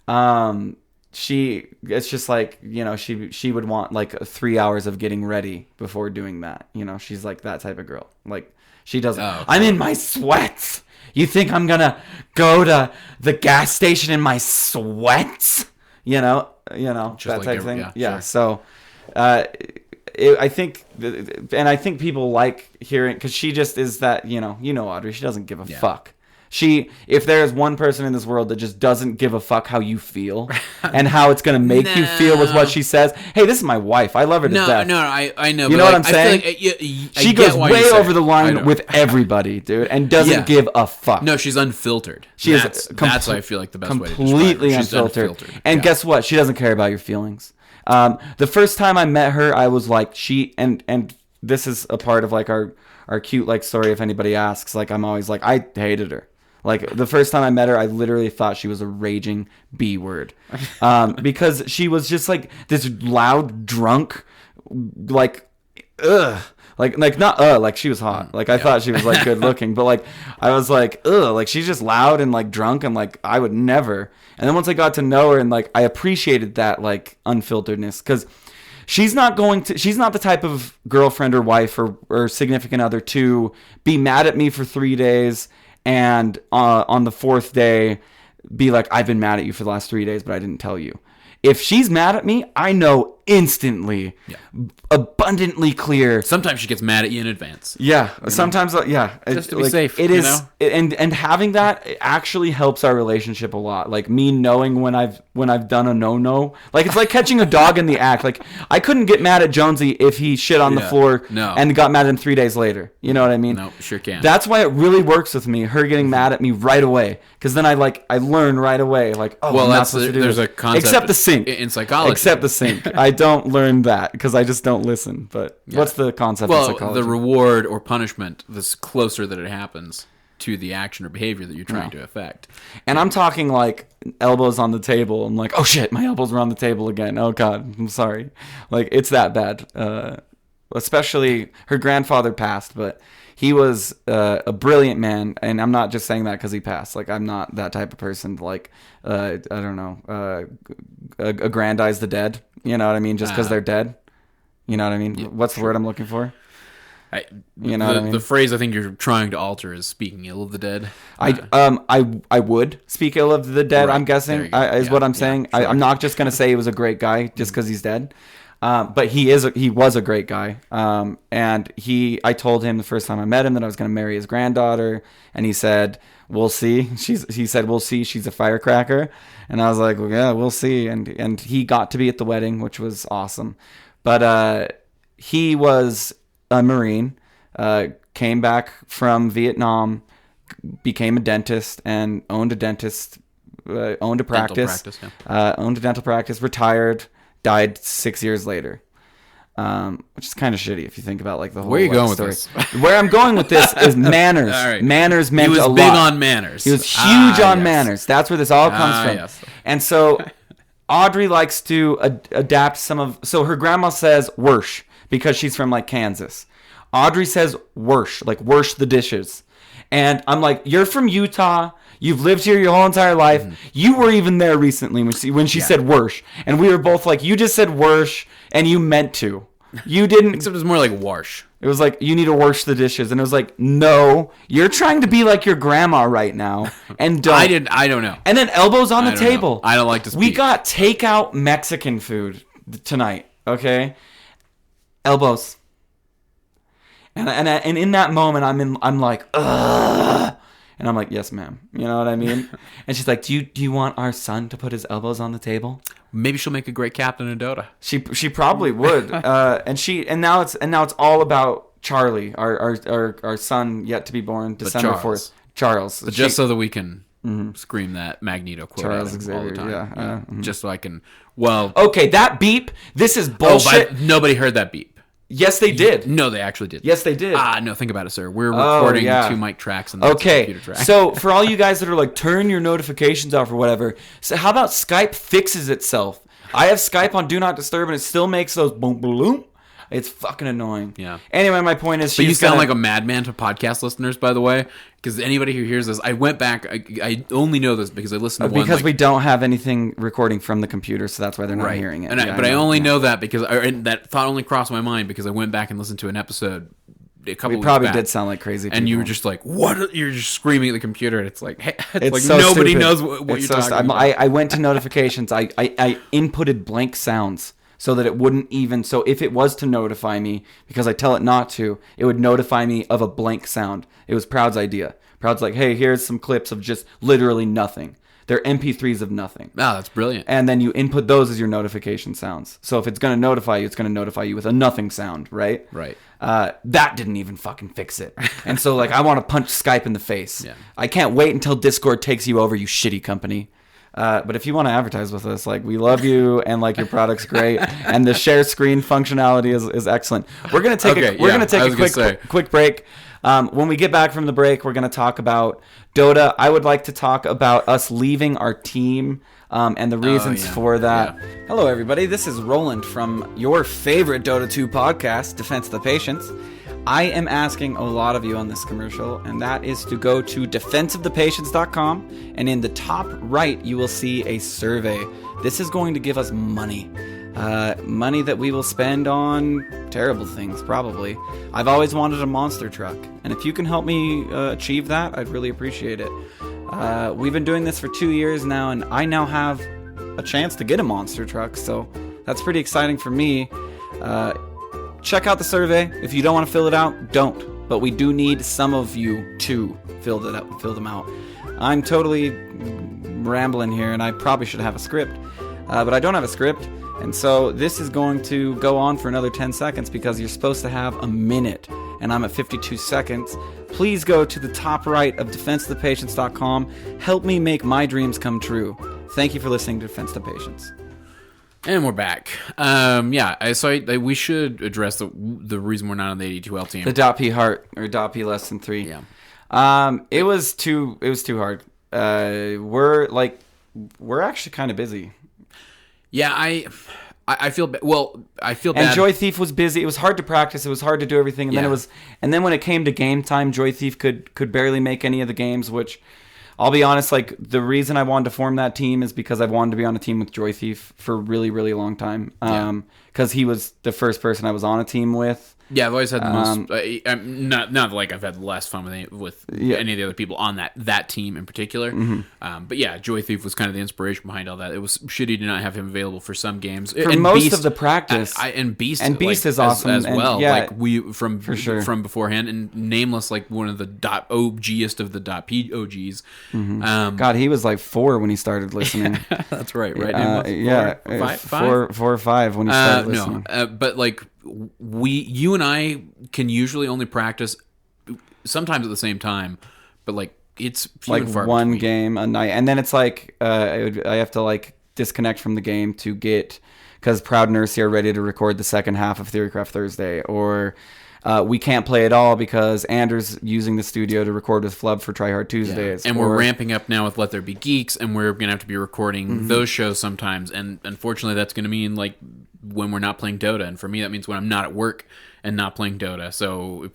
it's just like, she would want like 3 hours of getting ready before doing that. She's like that type of girl. Like she doesn't. Oh, okay. I'm in my sweats. You think I'm gonna go to the gas station in my sweats? Just that like type of thing. Yeah. Sure. So. I think people like hearing, because she just is that, Audrey, she doesn't give a fuck. If there's one person in this world that just doesn't give a fuck how you feel and how it's going to make you feel with what she says. Hey, this is my wife. I love her to death. No, I know. You know what I'm saying? I feel like she goes way over the line with everybody, dude, and doesn't give a fuck. No, she's unfiltered. That's what I feel like the best way to describe her. Completely unfiltered. And guess what? She doesn't care about your feelings. The first time I met her, I was like, and this is a part of like our cute like story. If anybody asks, like I'm always like, I hated her. Like the first time I met her, I literally thought she was a raging B word, because she was just like this loud drunk, like like not like she was hot. Like I thought she was like good looking, but like I was like like she's just loud and like drunk, and like I would never. And then once I got to know her, and like I appreciated that like unfilteredness, because she's not the type of girlfriend or wife or significant other to be mad at me for 3 days and on the fourth day be like, I've been mad at you for the last 3 days, but I didn't tell you. If she's mad at me, I know instantly, abundantly clear. Sometimes she gets mad at you in advance. Yeah, sometimes, just to be safe. It is, and having that actually helps our relationship a lot. Like me knowing when I've done a no. Like it's like catching a dog in the act. Like I couldn't get mad at Jonesy if he shit on the floor and got mad at him 3 days later. You know what I mean? No, sure can. That's why it really works with me. Her getting mad at me right away, because then I learn right away. Like, oh, well, I'm not supposed to do there's this. A concept except the sync in psychology. Except the sync. I don't learn that because I just don't listen. But what's the concept in psychology? The reward or punishment, the closer that it happens to the action or behavior that you're trying to affect. And I'm talking like elbows on the table. I'm like, oh shit, my elbows were on the table again. Oh god, I'm sorry. Like it's that bad. Especially her grandfather passed, but he was a brilliant man, and I'm not just saying that because he passed. Like I'm not that type of person to like I don't know, aggrandize the dead. You know what I mean? Just because they're dead. You know what I mean? Yeah, what's the word I'm looking for? What I mean? The phrase I think you're trying to alter is speaking ill of the dead. I would speak ill of the dead. Right. I'm guessing is what I'm saying. Sure. I'm not just gonna say he was a great guy just because he's dead. But he was a great guy. And I told him the first time I met him that I was going to marry his granddaughter, and he said, "We'll see." He said, "We'll see. She's a firecracker." And I was like, "Well, yeah, we'll see." And he got to be at the wedding, which was awesome. But he was a Marine, came back from Vietnam, became a dentist, and owned a practice. Owned a dental practice, retired. Died 6 years later, which is kind of shitty if you think about like the whole. Where are you going story. with this? Where I'm going with this is manners. All right. Manners meant a lot. He was big on manners. He was huge on manners. That's where this all comes from. Yes. And so Audrey likes to adapt some of. So her grandma says "wersh" because she's from like Kansas. Audrey says "wersh," like "wersh the dishes," and I'm like, "You're from Utah. You've lived here your whole entire life. You were even there recently when she said "worsh," and we were both like, "You just said worsh, and you meant to. You didn't." Except it was more like wash. It was like, "You need to wash the dishes," and it was like, "No, you're trying to be like your grandma right now, and don't." I don't know. And then elbows on the table. I don't like to speak. We got takeout Mexican food tonight. Okay, elbows. And in that moment, I'm like, ugh. And I'm like, "Yes, ma'am." You know what I mean? And she's like, do you want our son to put his elbows on the table? Maybe she'll make a great captain in Dota. She probably would. And now it's all about Charlie, our son yet to be born, December 4th. Charles. But just so that we can scream that Magneto quote Charles out Xavier, all the time. yeah. Just so I can. Well. Okay, that beep. This is bullshit. But nobody heard that beep. Yes, they did. No, they actually did. Yes, they did. No, think about it, sir. We're recording 2 mic tracks and that's a computer track. So for all you guys that are like, turn your notifications off or whatever, so how about Skype fixes itself? I have Skype on Do Not Disturb and it still makes those boom boom. It's fucking annoying. Yeah. Anyway, my point is, you sound like a madman to podcast listeners, by the way. Because anybody who hears this, I went back. I only know this because I listened to one. Because we don't have anything recording from the computer, so that's why they're not hearing it. But I only know that because that thought only crossed my mind because I went back and listened to an episode a couple. We probably weeks back, did sound like crazy people. And you were just like, "What?" You're just screaming at the computer, and it's like, "Hey," it's like so nobody stupid. knows what you're talking about. I went to notifications. I inputted blank sounds. So that it wouldn't even... So if it was to notify me, because I tell it not to, it would notify me of a blank sound. It was Proud's idea. Proud's like, "Hey, here's some clips of just literally nothing. They're MP3s of nothing." Oh, that's brilliant. And then you input those as your notification sounds. So if it's going to notify you, it's going to notify you with a nothing sound, right? Right. That didn't even fucking fix it. And so, like, I want to punch Skype in the face. Yeah. I can't wait until Discord takes you over, you shitty company. But if you want to advertise with us, like, we love you and like your product's great and the share screen functionality is excellent. We're gonna take a quick break. When we get back from the break, we're gonna talk about Dota. I would like to talk about us leaving our team and the reasons for that. Yeah. Hello, everybody. This is Roland from your favorite Dota 2 podcast, Defense of the Patience. I am asking a lot of you on this commercial, and that is to go to defenseofthepatience.com, and in the top right, you will see a survey. This is going to give us money. Money that we will spend on terrible things, probably. I've always wanted a monster truck, and if you can help me achieve that, I'd really appreciate it. We've been doing this for 2 years now, and I now have a chance to get a monster truck, so that's pretty exciting for me. Check out the survey. If you don't want to fill it out, don't. But we do need some of you to fill them out. I'm totally rambling here, and I probably should have a script. But I don't have a script. And so this is going to go on for another 10 seconds because you're supposed to have a minute. And I'm at 52 seconds. Please go to the top right of defenseofthepatience.com. Help me make my dreams come true. Thank you for listening to Defense of the Patience. And we're back. We should address the reason we're not on the 82L team. The .p heart or .p less than 3. Yeah. It was too hard. We're actually kind of busy. Yeah, I feel I feel bad. And Joy Thief was busy. It was hard to practice. It was hard to do everything. And then when it came to game time, Joy Thief could barely make any of the games, which I'll be honest, like, the reason I wanted to form that team is because I've wanted to be on a team with Joy Thief for a really, really long time. Because he was the first person I was on a team with. Yeah, I've always had the most... not like I've had the less fun with any of the other people on that team in particular. Mm-hmm. But yeah, Joy Thief was kind of the inspiration behind all that. It was shitty to not have him available for some games. For most Beast, of the practice. And Beast is awesome as well. Yeah, like we from beforehand. And Nameless, like one of the .OGest of the .P OGs. Mm-hmm. God, he was like 4 when he started listening. That's right? Four or five when he started listening. But like... you and I can usually only practice sometimes at the same time, but like it's like one game a night, and then it's like I have to like disconnect from the game to get because Proud and Ursi are ready to record the second half of Theorycraft Thursday, or we can't play at all because Andrew's using the studio to record with Flub for Try Hard Tuesdays. And we're ramping up now with Let There Be Geeks, and we're going to have to be recording those shows sometimes. And unfortunately, that's going to mean like when we're not playing Dota. And for me, that means when I'm not at work and not playing Dota. So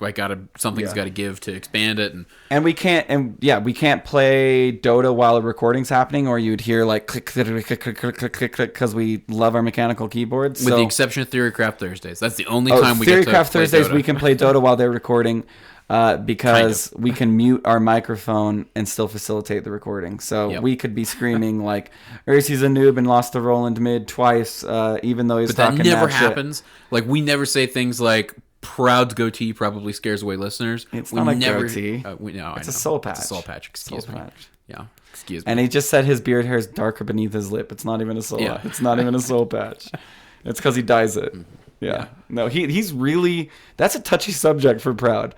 something's got to give to expand it. And we can't play Dota while a recording's happening, or you'd hear like click, click, click, click, click, click, click, click, because we love our mechanical keyboards. With the exception of Theorycraft Thursdays. That's the only time we get to play Theorycraft Thursdays, Dota. we can play Dota while they're recording. Because we can mute our microphone and still facilitate the recording. So we could be screaming like, Ursi's a noob and lost to Roland mid twice, even though he's talking that never mad happens. Like, we never say things like, Proud's goatee probably scares away listeners. It's not a goatee. It's a soul patch. It's a soul patch, excuse me. Yeah, excuse me. And he just said his beard hair is darker beneath his lip. It's not even a soul. Yeah. It's not even a soul patch. It's because he dyes it. Yeah. No, he's really... That's a touchy subject for Proud.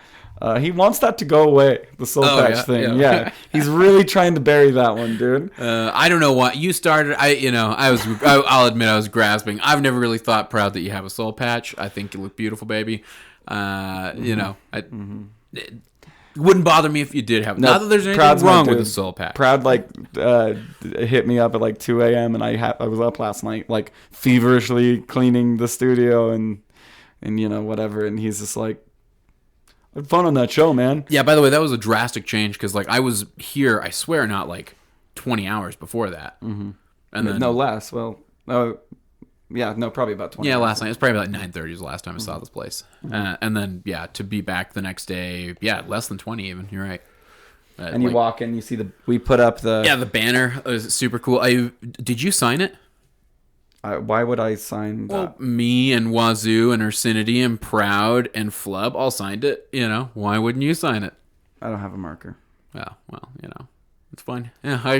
He wants that to go away, the soul patch thing. Yeah. He's really trying to bury that one, dude. I don't know why you started. I'll admit I was grasping. I've never really thought Proud that you have a soul patch. I think you look beautiful, baby. It wouldn't bother me if you did have. Not that there's anything wrong with the soul patch. Proud hit me up at like 2 a.m. and I was up last night like feverishly cleaning the studio and whatever, and he's just like, I had fun on that show, man. Yeah, by the way, that was a drastic change because like I was here, I swear, not like 20 hours before that. Mm-hmm. And then no less. Well, probably about 20. Yeah, last night. It was probably about 9:30 was the last time I saw this place. And then to be back the next day, less than 20 even. You're right. And you walk in, you see we put up the banner. It was super cool. Did you sign it? Why would I sign that? Well, me and Wazoo and Ursinity and Proud and Flub all signed it. Why wouldn't you sign it? I don't have a marker. Oh, well, it's fine. Yeah, I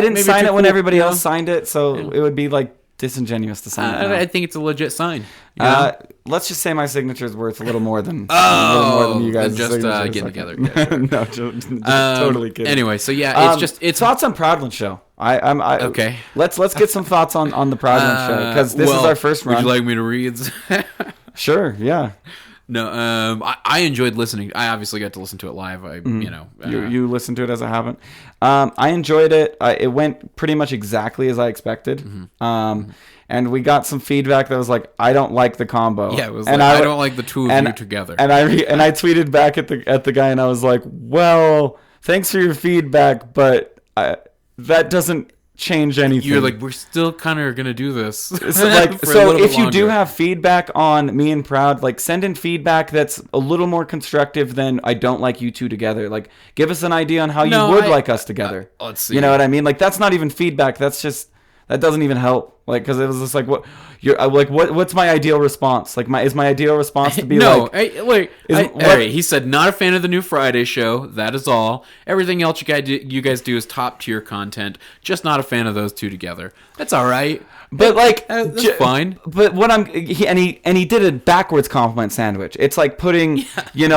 didn't sign it when everybody else signed it, so it would be like disingenuous to sign it. I think it's a legit sign. Let's just say my signature is worth a little more than you guys. Just getting together. No, just totally kidding. Anyway, so it's thoughts on Proudland show. Okay. Let's get some thoughts on the Proudland show because this is our first run. Would you like me to read? Sure. Yeah. No, I enjoyed listening. I obviously got to listen to it live. You listened to it as I haven't. I enjoyed it. It went pretty much exactly as I expected. Mm-hmm. And we got some feedback that was like, I don't like the combo. Yeah, it was and I don't like the two of you together. And I tweeted back at the guy and I was like, well, thanks for your feedback, but that doesn't change anything. You're like, we're still kind of gonna do this. So if you do have feedback on me and Proud, like send in feedback that's a little more constructive than I don't like you two together. Like give us an idea on how you would like us together. Let's see. You know what I mean? Like that's not even feedback. That's just that doesn't even help. Like because it was just like what's my ideal response? Like is my ideal response to be he said not a fan of the new Friday show. That is all. Everything else you guys do is top tier content. Just not a fan of those two together. That's all right. But that's fine. But what he did a backwards compliment sandwich. It's like putting you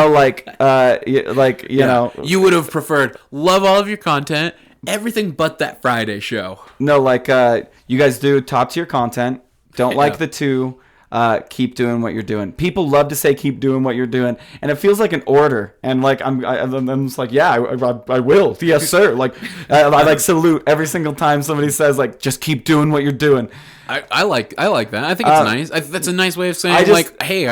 would have preferred love all of your content. Everything but that Friday show. No, you guys do top tier content. Don't like the two. Keep doing what you're doing. People love to say keep doing what you're doing, and it feels like an order. And I'm just like, yeah, I will. Yes, sir. I salute every single time somebody says just keep doing what you're doing. I like that. I think it's nice. That's a nice way of saying hey,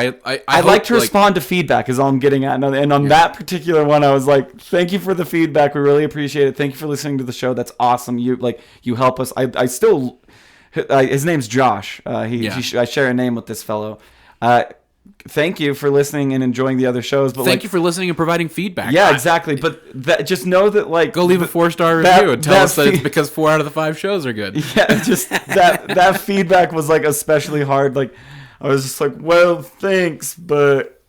I'd like to respond to feedback is all I'm getting at. And on that particular one, I was like, thank you for the feedback. We really appreciate it. Thank you for listening to the show. That's awesome. You help us. I still. His name's Josh. I share a name with this fellow. Thank you for listening and enjoying the other shows. But thank you for listening and providing feedback. Yeah, exactly. But just know that go leave a 4-star review and tell us that it's because 4 out of the 5 shows are good. Yeah, just that feedback was especially hard. I was just like, well, thanks, but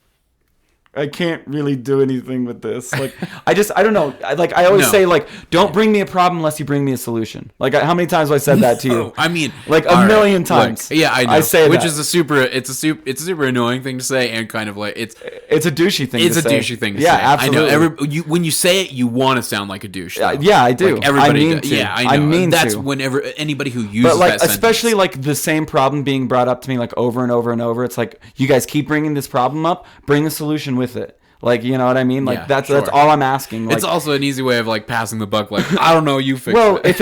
I can't really do anything with this. Like, I don't know. I always say, like, don't bring me a problem unless you bring me a solution. Like, how many times have I said that to you? I mean, like a million times. Look, yeah, I know. I say which that. is it's a super annoying thing to say, and kind of like it's a douchey thing. It's to a say. douchey thing to yeah, say. absolutely. I know. When you say it, you want to sound like a douche. Yeah, I do. Like everybody I mean to. Yeah, I know. I mean that's to. whenever anybody who uses but like that especially sentence. like the same problem being brought up to me like over and over and over. It's like, you guys keep bringing this problem up, bring a solution with it. Like, you know what I mean? Like, that's all I'm asking. Like, it's also an easy way of like passing the buck. Like, I don't know, you fix well, it. if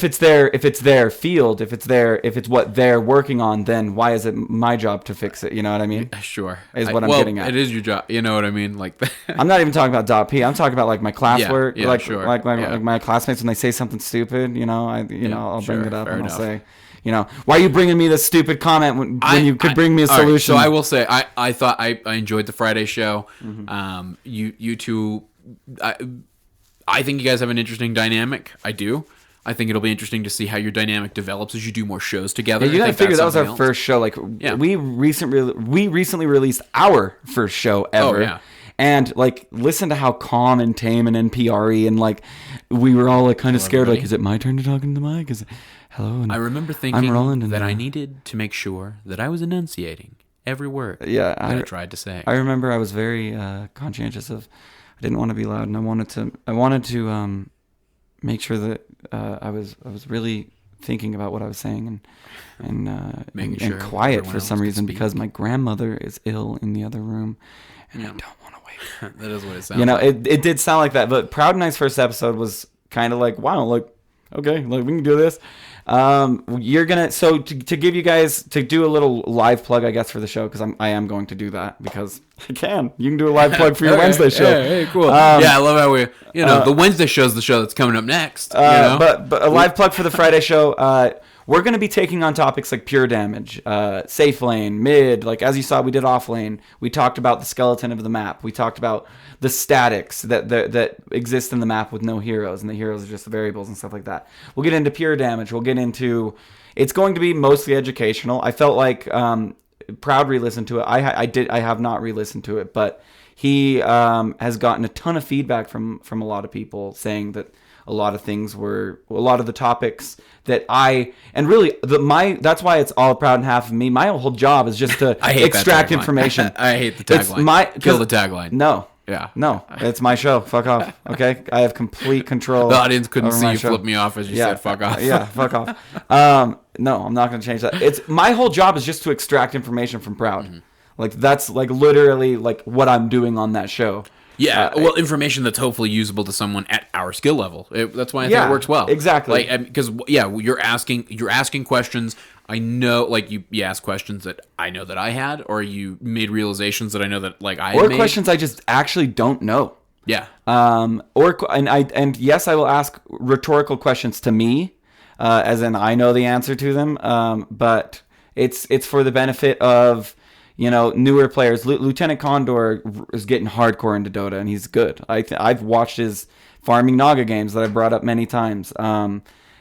it's their field, if it's what they're working on, then why is it my job to fix it? You know what I mean? Sure. Is what I'm getting at. It is your job. You know what I mean? Like, I'm not even talking about .p. I'm talking about like my classwork, Yeah, like sure. like my classmates when they say something stupid. You know, I'll bring it up and I'll say, you know, why are you bringing me this stupid comment when you could bring me a solution? Right, so I will say, I thought I enjoyed the Friday show. Mm-hmm. You two, I think you guys have an interesting dynamic. I do. I think it'll be interesting to see how your dynamic develops as you do more shows together. Yeah, you gotta figure that was our first show. Like, yeah. we recently released our first show ever. Oh, yeah. And like, listen to how calm and tame and NPR-y, and like, we were all like kind of scared. Everybody. Like, is it my turn to talk into the mic? Is it hello? And I remember thinking I'm Roland, and that I needed to make sure that I was enunciating every word that I tried to say. I remember I was very conscientious of. I didn't want to be loud, and I wanted to make sure that I was really thinking about what I was saying and quiet for some reason, because my grandmother is ill in the other room, and I don't want to wake her. That is what it sounds. You know, like. it did sound like that, but Proud and I's first episode was kind of like, wow, like, okay, like, we can do this. You're gonna to give you guys, to do a little live plug, I guess, for the show, because I am going to do that because I can. You can do a live plug for your Wednesday show. Hey, cool. Yeah, I love how we, the Wednesday show is the show that's coming up next. But a live plug for the Friday show. We're going to be taking on topics like pure damage, safe lane, mid. Like, as you saw, we did off lane. We talked about the skeleton of the map. We talked about the statics that exist in the map with no heroes, and the heroes are just the variables and stuff like that. We'll get into pure damage. We'll get into... It's going to be mostly educational. I felt like Proud re-listened to it. I have not re-listened to it, but he has gotten a ton of feedback from a lot of people saying that a lot of the topics that that's why it's all Proud and half of me. My whole job is just to extract information. I hate the tagline. Kill the tagline. No. Yeah. No, it's my show. Fuck off. Okay? I have complete control. The audience couldn't see you show. flip me off as you said fuck off. Yeah, fuck off. No, I'm not going to change that. It's my whole job is just to extract information from Proud. Mm-hmm. Like, that's like literally like what I'm doing on that show. Yeah, information that's hopefully usable to someone at our skill level. That's why I think it works well. Exactly. Like, because you're asking questions. I know, like, you ask questions that I know that I had, or you made realizations that I know that like I had made. Questions I just actually don't know. Yeah. And yes, I will ask rhetorical questions to me, as in I know the answer to them. But it's for the benefit of, newer players. Lieutenant Condor is getting hardcore into Dota, and he's good. I've watched his farming Naga games that I've brought up many times.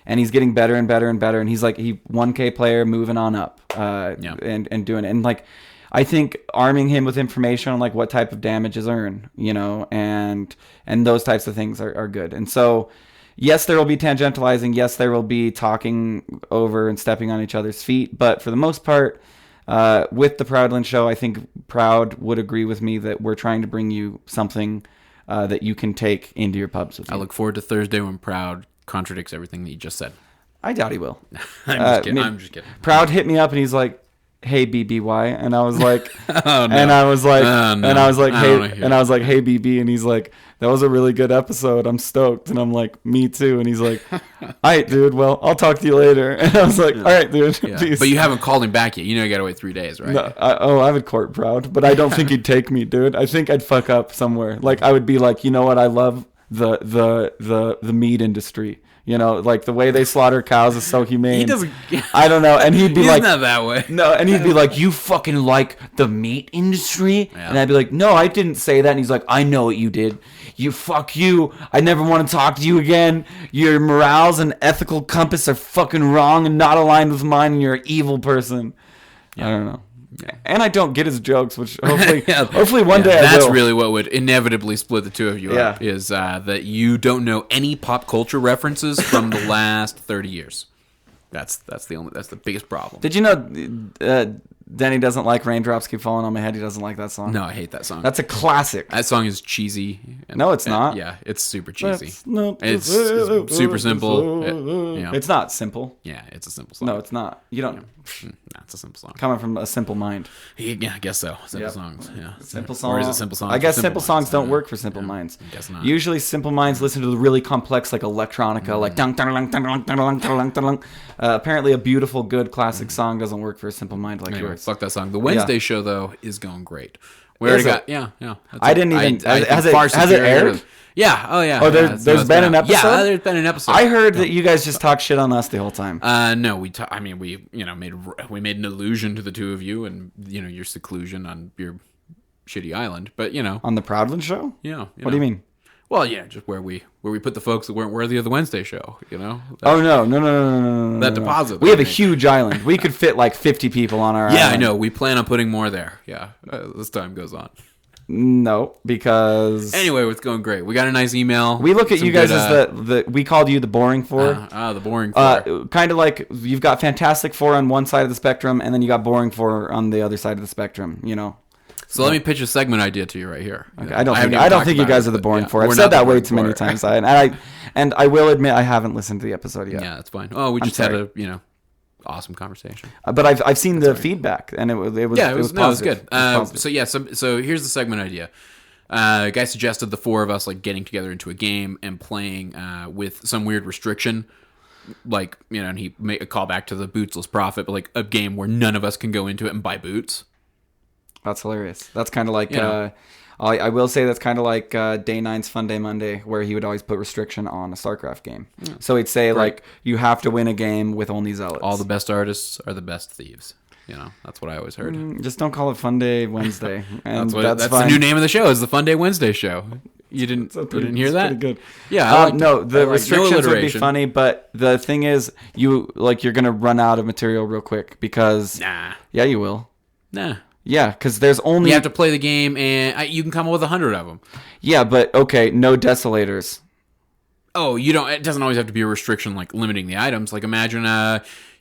And he's getting better and better and better. And he's like, 1K player moving on up, and doing it. And like, I think arming him with information on like what type of damage is earned, and those types of things are good. And so, yes, there will be tangentializing. Yes, there will be talking over and stepping on each other's feet. But for the most part, with the Proudland show, I think Proud would agree with me that we're trying to bring you something that you can take into your pubs with you. I look forward to Thursday when Proud contradicts everything that you just said. I doubt he will. I'm just kidding. Proud hit me up and he's like, "Hey BBY," and I was like, oh, no. and I was like, no. and I was like, hey, and I was like, "Hey BB," and he's like, "That was a really good episode. I'm stoked." And I'm like, "Me too." And he's like, "All right, dude. Well, I'll talk to you later." And I was like, "All right, dude. Yeah. Peace." But you haven't called him back yet. You gotta wait 3 days, right? No, I would court Proud, but I don't think he'd take me, dude. I think I'd fuck up somewhere. Like, I would be like, you know what? I love the meat industry. Like the way they slaughter cows is so humane. He doesn't. I don't know. And he'd be he's like, not that way. No, and he'd be like, "You fucking like the meat industry?" Yeah. And I'd be like, "No, I didn't say that." And he's like, "I know what you did. Fuck you. I never want to talk to you again. Your morals and ethical compass are fucking wrong and not aligned with mine, and you're an evil person." Yeah. I don't know. And I don't get his jokes, which hopefully one day I will. That's really what would inevitably split the two of you up, is that you don't know any pop culture references from the last 30 years. That's the biggest problem. Did you know Denny doesn't like Raindrops Keep Falling on My Head? He doesn't like that song. No, I hate that song. That's a classic. That song is cheesy. No, it's not. Yeah, it's super cheesy. It's super simple. It's not simple. Yeah, it's a simple song. No, it's not. You don't. No, it's a simple song. Coming from a simple mind. Yeah, I guess so. Simple songs. Yeah. Simple songs. Or is it simple songs? I guess simple songs don't work for simple minds. I guess not. Usually simple minds listen to the really complex, like electronica, like dun dun dun dun dun dun dun dun dun. Apparently, a beautiful, good classic song doesn't work for a simple mind like yours. Fuck that song. The Wednesday show though is going great. We already got I didn't even. Has it aired? Yeah. Oh yeah. Oh, there's been an episode. Yeah, there's been an episode. I heard that you guys just talk shit on us the whole time. No, we made an allusion to the two of you and your seclusion on your shitty island, but on the Proudland show. Yeah. What do you mean? Well, yeah, just where we put the folks that weren't worthy of the Wednesday show, Oh no! That deposit. We have a huge island. We could fit like 50 people on our island. Yeah, I know. We plan on putting more there. Yeah, as time goes on. No, because anyway, it's going great. We got a nice email. We look at you guys as the we called you the boring four. The boring four. Kind of like you've got Fantastic Four on one side of the spectrum, and then you got Boring Four on the other side of the spectrum. So let me pitch a segment idea to you right here. Okay. I don't think you guys are the boring four. I've said that way too many times. And I will admit I haven't listened to the episode yet. Yeah, that's fine. Oh, we just had a awesome conversation. But I've seen the feedback and it was positive. Good. So here's the segment idea. A guy suggested the four of us like getting together into a game and playing with some weird restriction. Like, and he made a callback to the Bootsless Prophet, but like a game where none of us can go into it and buy boots. That's hilarious. That's kind of like, I will say that's kind of like Day 9's Fun Day Monday, where he would always put restriction on a StarCraft game. Yeah. So he'd say, like, you have to win a game with only zealots. All the best artists are the best thieves. That's what I always heard. Just don't call it Fun Day Wednesday. And that's the new name of the show, is the Fun Day Wednesday show. You didn't hear that? Pretty good. Yeah. No, the restrictions would be funny, but the thing is, you're going to run out of material real quick because... Nah. Yeah, you will. Nah. Yeah, because there's only... You have to play the game, and you can come up with 100 of them. Yeah, but, okay, no desolators. Oh, it doesn't always have to be a restriction, like, limiting the items. Like, imagine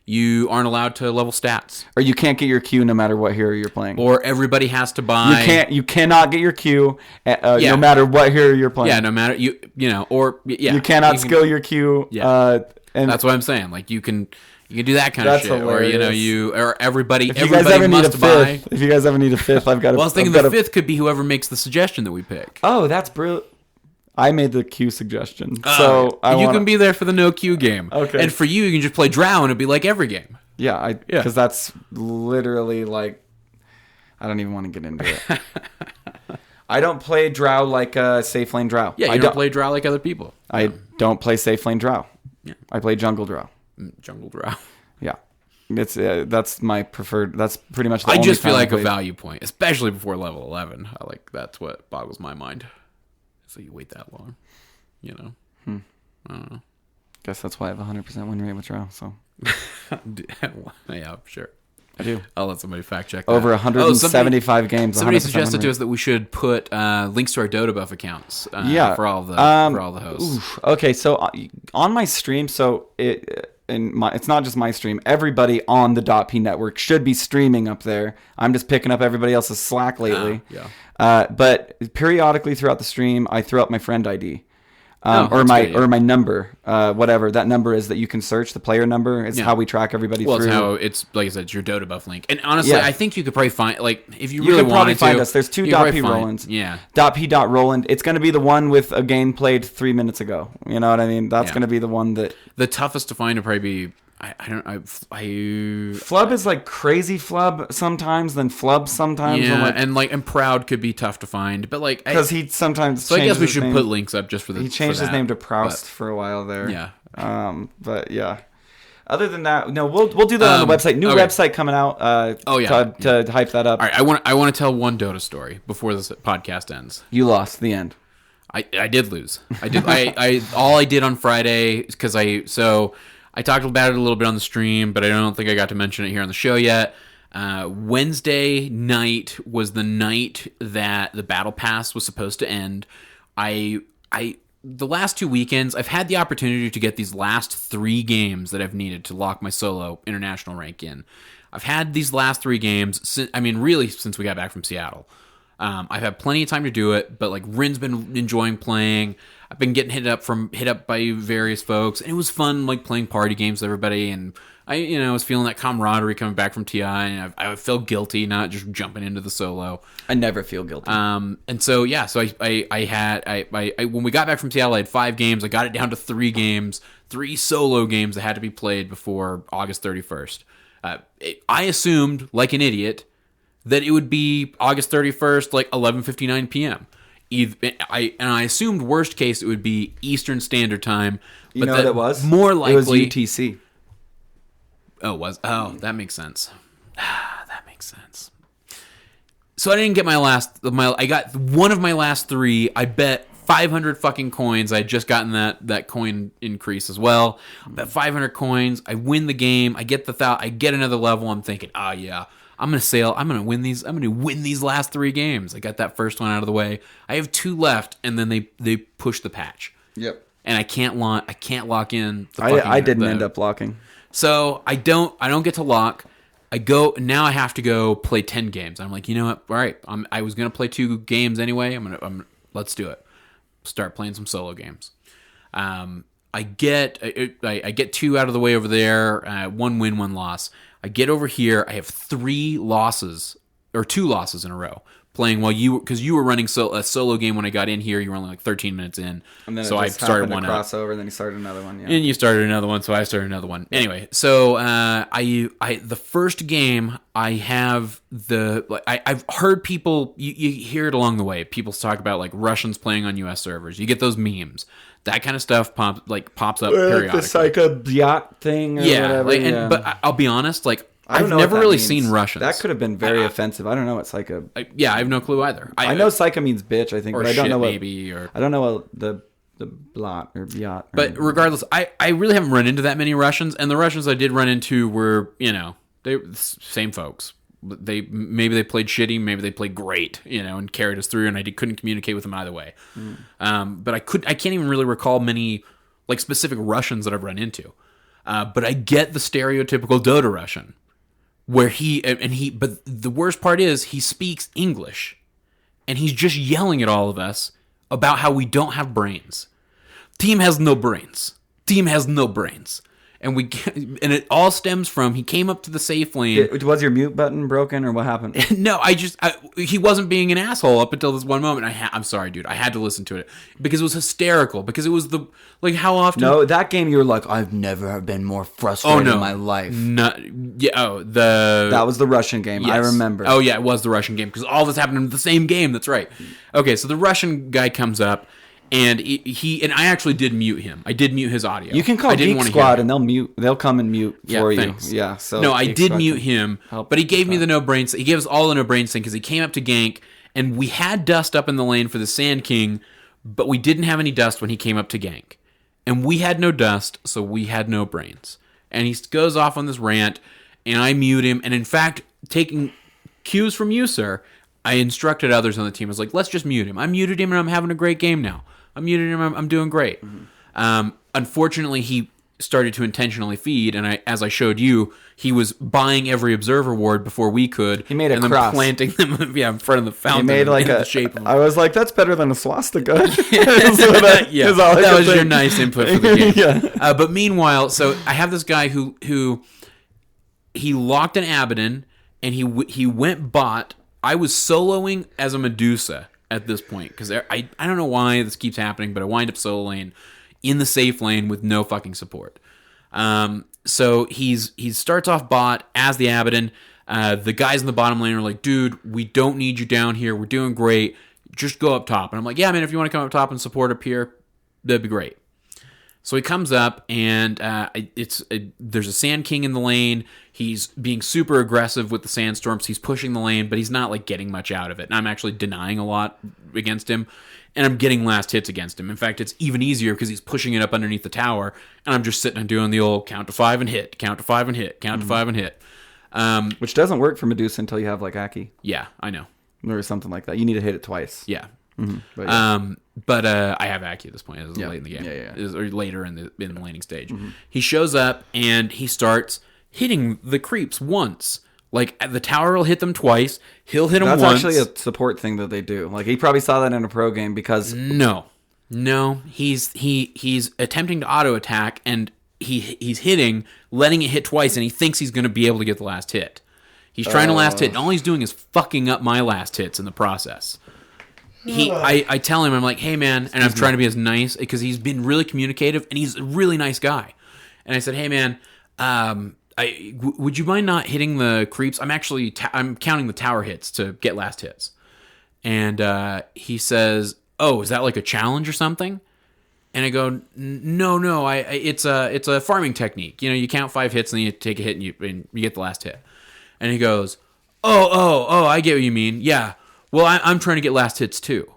you aren't allowed to level stats. Or you can't get your Q no matter what hero you're playing. Or everybody has to buy... You cannot get your Q no matter what hero you're playing. Yeah, no matter... You cannot skill your Q. Yeah. And that's what I'm saying. Like, you can do that kind of shit, hilarious. Or everybody must buy. If you guys ever need a fifth, I've got. Well, I was thinking the fifth could be whoever makes the suggestion that we pick. Oh, that's brilliant! I made the Q suggestion, so you can be there for the no Q game. Okay, and for you can just play Drow, and it'd be like every game. Yeah, because that's literally like, I don't even want to get into it. I don't play Drow like a safe lane Drow. Yeah, I don't play Drow like other people. I don't play safe lane Drow. Yeah, I play jungle Drow. Jungle Drow. Yeah, that's my preferred. That's pretty much. I just feel like a value point, especially before level 11. That's what boggles my mind. So you wait that long, I don't know. Guess that's why I have 100% win rate with Drow. So yeah, sure. I do. I'll let somebody fact check that. Over 175 games. Somebody suggested to us that we should put links to our Dota buff accounts. For all the hosts. Oof. Okay, so on my stream, it's not just my stream. Everybody on the .p network should be streaming up there. I'm just picking up everybody else's slack lately. But periodically throughout the stream, I throw up my friend ID. Or my number, whatever that number is that you can search. The player number is how we track everybody through. Well, it's like I said, it's your Dota buff link. And honestly, I think you could probably find, like, if you really wanted to, find us. There's two .p Rolands. Yeah. .p Roland. It's going to be the one with a game played 3 minutes ago. You know what I mean? That's going to be the one that the toughest to find would probably be. Flub is like crazy Flub sometimes, then Flub sometimes. Yeah, and Proud could be tough to find, but like because he sometimes. So I guess we should put links up just for the. He changed his name to Proust for a while there. Yeah. But yeah. Other than that, no, we'll do that on the website. New website coming out. To hype that up. All right, I want to tell one Dota story before this podcast ends. You lost the end. I did lose. I did. All I did on Friday because I talked about it a little bit on the stream, but I don't think I got to mention it here on the show yet. Wednesday night was the night that the battle pass was supposed to end. The last 2 weekends, I've had the opportunity to get these last 3 games that I've needed to lock my solo international rank in. I've had these last 3 games, since we got back from Seattle. I've had plenty of time to do it, but like Rin's been enjoying playing. I've been getting hit up by various folks, and it was fun, like playing party games with everybody. And I was feeling that camaraderie coming back from TI, and I felt guilty not just jumping into the solo. I never feel guilty. And so yeah, so I when we got back from Seattle, I had 5 games. I got it down to 3 games, 3 solo games that had to be played before August 31st. I assumed, like an idiot, that it would be August 31st, like 11:59 p.m. I assumed worst case it would be Eastern Standard Time. But you know what it was? More likely, it was UTC. Oh, it was? Oh, that makes sense. That makes sense. So I didn't get I got one of my last 3. I bet 500 fucking coins. I had just gotten that coin increase as well. I bet 500 coins. I win the game. I get I get another level. I'm thinking, yeah, I'm gonna sail. I'm gonna win these. I'm gonna win these last 3 games. I got that first one out of the way. I have 2 left, and then they push the patch. Yep. And I can't lock in. I didn't end up locking. So I don't get to lock. Now I have to go play 10 games. I'm like, you know what? All right. I was gonna play 2 games anyway. Let's do it. Start playing some solo games. I get 2 out of the way over there. 1 win, 1 loss. I get over here. I have 3 losses or 2 losses in a row playing because you were running a solo game when I got in here. You were only like 13 minutes in, and then so I started one crossover, and then you started another one. Yeah. And you started another one, so I started another one. Anyway, so the first game I have I've heard people you hear it along the way. People talk about like Russians playing on U.S. servers. You get those memes. That kind of stuff pops up periodically. It's like a bout thing or whatever. But I'll be honest, like I've never really seen Russians. That could have been very offensive. I don't know what Psycha. I have no clue either. I know Psycha means bitch, I think, but I don't know what I don't know what the blot or biat. But regardless, I really haven't run into that many Russians, and the Russians I did run into were, they same folks. Maybe they played shitty, maybe they played great, and carried us through, and I couldn't communicate with them either way. But I can't even really recall many like specific Russians that I've run into. But I get the stereotypical Dota Russian. Where but the worst part is he speaks English, and he's just yelling at all of us about how we don't have brains. Team has no brains. Team has no brains. And it all stems from he came up to the safe lane. Was your mute button broken or what happened? No, he wasn't being an asshole up until this one moment. I'm sorry, dude. I had to listen to it because it was hysterical. Because it was how often? No, that game you were like, I've never been more frustrated in my life. That was the Russian game. Yes. I remember. Oh yeah, it was the Russian game because all this happened in the same game. That's right. Okay, so the Russian guy comes up. And I actually did mute him. I did mute his audio. You can call Geek Squad and they'll come and mute for you. Thanks. Yeah. So no, I did mute him, but he gave me the no brains. He gave us all the no brains thing because he came up to gank, and we had dust up in the lane for the Sand King, but we didn't have any dust when he came up to gank, and we had no dust, so we had no brains. And he goes off on this rant, and I mute him. And in fact, taking cues from you, sir, I instructed others on the team. I was like, let's just mute him. I muted him, and I'm having a great game now. I'm muted him. I'm doing great. Mm-hmm. Unfortunately, he started to intentionally feed, and as I showed you, he was buying every observer ward before we could. He made a and cross. Then planting them in front of the fountain. He made like the shape of I was like, that's better than a swastika. That was your nice input for the game. Yeah. But meanwhile, so I have this guy who he locked an Abaddon, and he went bot. I was soloing as a Medusa at this point, because I don't know why this keeps happening, but I wind up soloing in the safe lane with no fucking support. So he starts off bot as the Abaddon. The guys in the bottom lane are like, dude, we don't need you down here. We're doing great. Just go up top. And I'm like, yeah, man, if you want to come up top and support up here, that'd be great. So he comes up, and there's a Sand King in the lane. He's being super aggressive with the Sandstorms. He's pushing the lane, but he's not like getting much out of it. And I'm actually denying a lot against him, and I'm getting last hits against him. In fact, it's even easier because he's pushing it up underneath the tower, and I'm just sitting and doing the old count to 5 and hit, count to 5 and hit, count to 5 and hit. Which doesn't work for Medusa until you have like Aki Yeah, I know. or something like that. You need to hit it twice. Yeah. But, yeah. But I have Aki at this point. It was late in the game. Yeah. It was, or later in the laning stage. He shows up and he starts hitting the creeps once. Like, the tower will hit them twice. He'll hit them once. That's actually a support thing that they do. Like, he probably saw that in a pro game because... No. He's attempting to auto attack and he's hitting, letting it hit twice, and he thinks he's going to be able to get the last hit. He's trying to last hit, and all he's doing is fucking up my last hits in the process. I tell him, I'm like, hey man, and I'm trying to be as nice, because he's been really communicative, and he's a really nice guy. And I said, hey man, would you mind not hitting the creeps? I'm actually, I'm counting the tower hits to get last hits. And he says, oh, is that like a challenge or something? And I go, no, it's a farming technique. You know, you count 5 hits and then you take a hit and you get the last hit. And he goes, oh, I get what you mean. Yeah, well, I'm trying to get last hits too.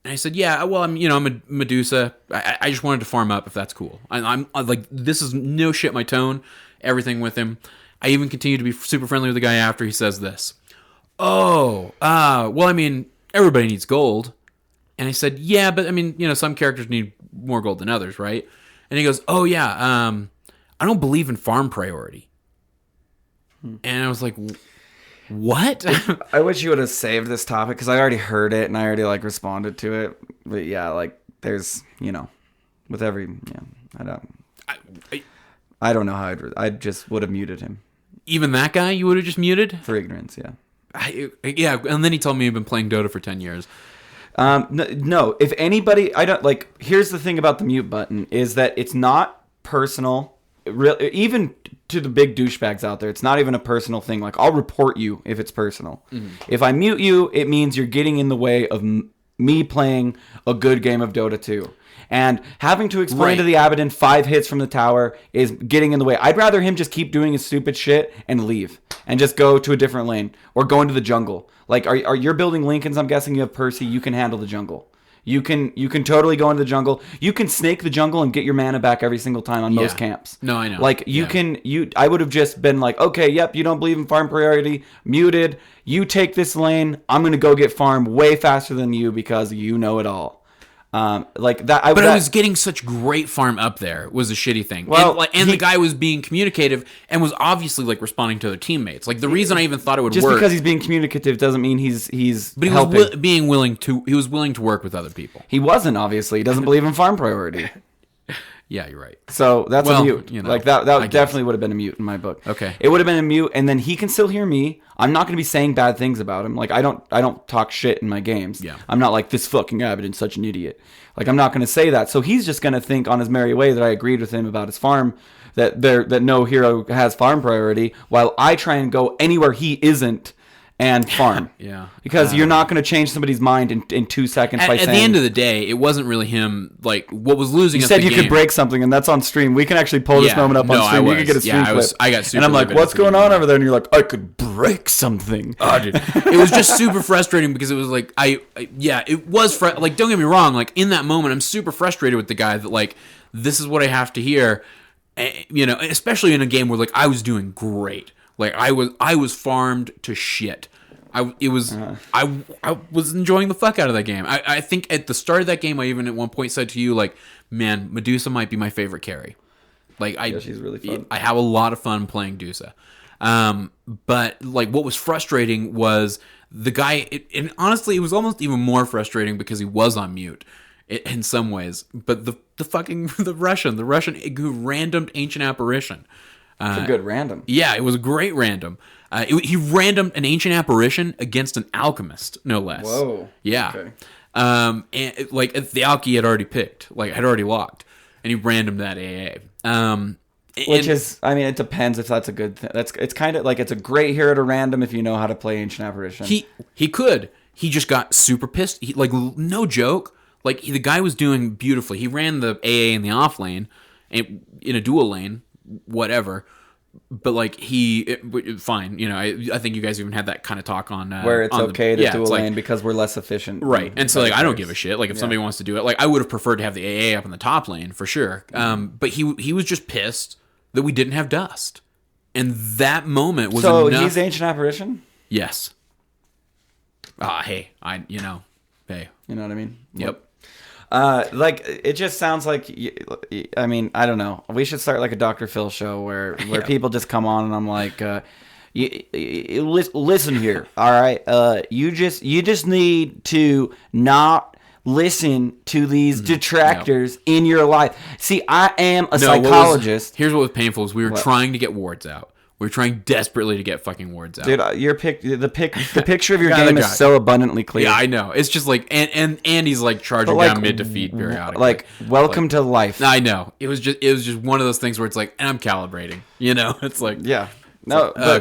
And I said, yeah, well, I'm a Medusa. I just wanted to farm up if that's cool. I'm like, this is no shit my tone, everything with him. I even continue to be super friendly with the guy after he says this. Well, I mean, everybody needs gold. And I said, yeah, but I mean, you know, some characters need more gold than others, right? And he goes, oh yeah, I don't believe in farm priority. And I was like, what? I wish you would have saved this topic, because I already heard it and I already like responded to it. But yeah, like there's, you know, with every, yeah, I don't know how I just would have muted him. Even that guy you would have just muted? For ignorance, yeah. Yeah, and then he told me he'd been playing Dota for 10 years. No, if anybody, I don't like, here's the thing about the mute button is that it's not personal. Even to the big douchebags out there, it's not even a personal thing. Like, I'll report you if it's personal. If I mute you, it means you're getting in the way of me playing a good game of Dota 2. And having to explain to the Abaddon 5 hits from the tower is getting in the way. I'd rather him just keep doing his stupid shit and leave. And just go to a different lane. Or go into the jungle. Like, are you're building Lincolns? I'm guessing you have Percy. You can handle the jungle. You can totally go into the jungle. You can snake the jungle and get your mana back every single time on most camps. No, I know. Like, I would have just been like, okay, yep, you don't believe in farm priority. Muted. You take this lane. I'm going to go get farm way faster than you because you know it all. Like that, I was getting such great farm up there was a shitty thing. Well, the guy was being communicative and was obviously like responding to other teammates. Like the reason I even thought it would just work, because he's being communicative doesn't mean he's. But he helping. was being willing to. He was willing to work with other people. He wasn't, obviously. He doesn't believe in farm priority. Yeah, you're right. So that's a mute. You know, like that definitely would have been a mute in my book. Okay, it would have been a mute, and then he can still hear me. I'm not going to be saying bad things about him. Like I don't talk shit in my games. Yeah, I'm not like this fucking Abaddon's such an idiot. Like I'm not going to say that. So he's just going to think on his merry way that I agreed with him about his farm, that no hero has farm priority, while I try and go anywhere he isn't. And farm. Yeah. Because you're not going to change somebody's mind in 2 seconds by saying... At the end of the day, it wasn't really him, like, what was losing you us said the you game. could break something, and that's on stream. We can actually pull this moment up on stream. You can get a screen clip. I got super and I'm like, what's going on over there? And you're like, I could break something. Oh, dude. It was just super frustrating because it was like, it was, like, don't get me wrong, like, in that moment, I'm super frustrated with the guy that, like, this is what I have to hear, you know, especially in a game where, like, I was doing great. Like, I was farmed to shit. I was enjoying the fuck out of that game. I think at the start of that game, I even at one point said to you, like, man, Medusa might be my favorite carry. Like, she's really fun. I have a lot of fun playing Medusa. But like, what was frustrating was the guy, and honestly, it was almost even more frustrating because he was on mute in some ways. But the Russian who randomed Ancient Apparition. It's a good random. Yeah, it was a great random. He randomed an Ancient Apparition against an Alchemist, no less. Whoa. Yeah. Okay. And like the Alky had already picked, like had already locked, and he randomed that AA. Which is, I mean, it depends if that's a good thing. It's kind of like it's a great hero to random if you know how to play Ancient Apparition. He could. He just got super pissed. He, like, no joke. Like, the guy was doing beautifully. He ran the AA in the off lane, in a dual lane, whatever. But like fine, you know. I think you guys even had that kind of talk on where it's okay to dual lane like, because we're less efficient, right? And so like I don't give a shit. Like if somebody wants to do it, like I would have preferred to have the AA up in the top lane for sure. But he was just pissed that we didn't have dust. And that moment was so enough. he's Ancient Apparition? Yes. Hey. You know what I mean? Yep. Like, it just sounds like, I mean, I don't know. We should start like a Dr. Phil show where people just come on and I'm like, listen here, all right? You just need to not listen to these detractors in your life. See, I am a psychologist. Here's what was painful is we were trying to get wards out. We were trying desperately to get fucking wards out. Dude, the picture of your game is so abundantly clear. Yeah, I know. It's just like and Andy's like charging down mid to feet periodically. Like, welcome to life. I know. It was just one of those things where it's like, and I'm calibrating. You know, it's like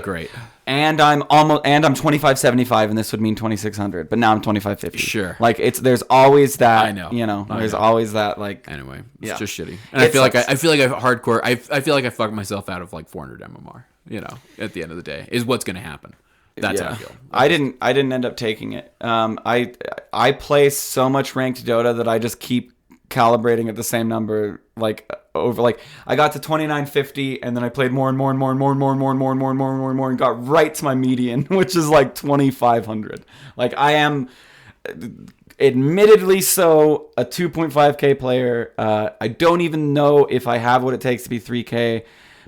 great. And I'm 2575, and this would mean 2600, but now I'm 2550. Sure. Like, there's always that. I know. You know, there's always that. Like, anyway, it's just shitty. And I feel like I hardcore. I feel like I fucked myself out of like 400 MMR. You know, at the end of the day, is what's going to happen. That's how I feel. I didn't end up taking it. I play so much ranked Dota that I just keep calibrating at the same number, like over, like I got to 2950 and then I played more and more and more and more and more and more and more and more and more and more and more and got right to my median, which is like 2500. Like, I am admittedly so a 2.5k player. I don't even know if I have what it takes to be 3k.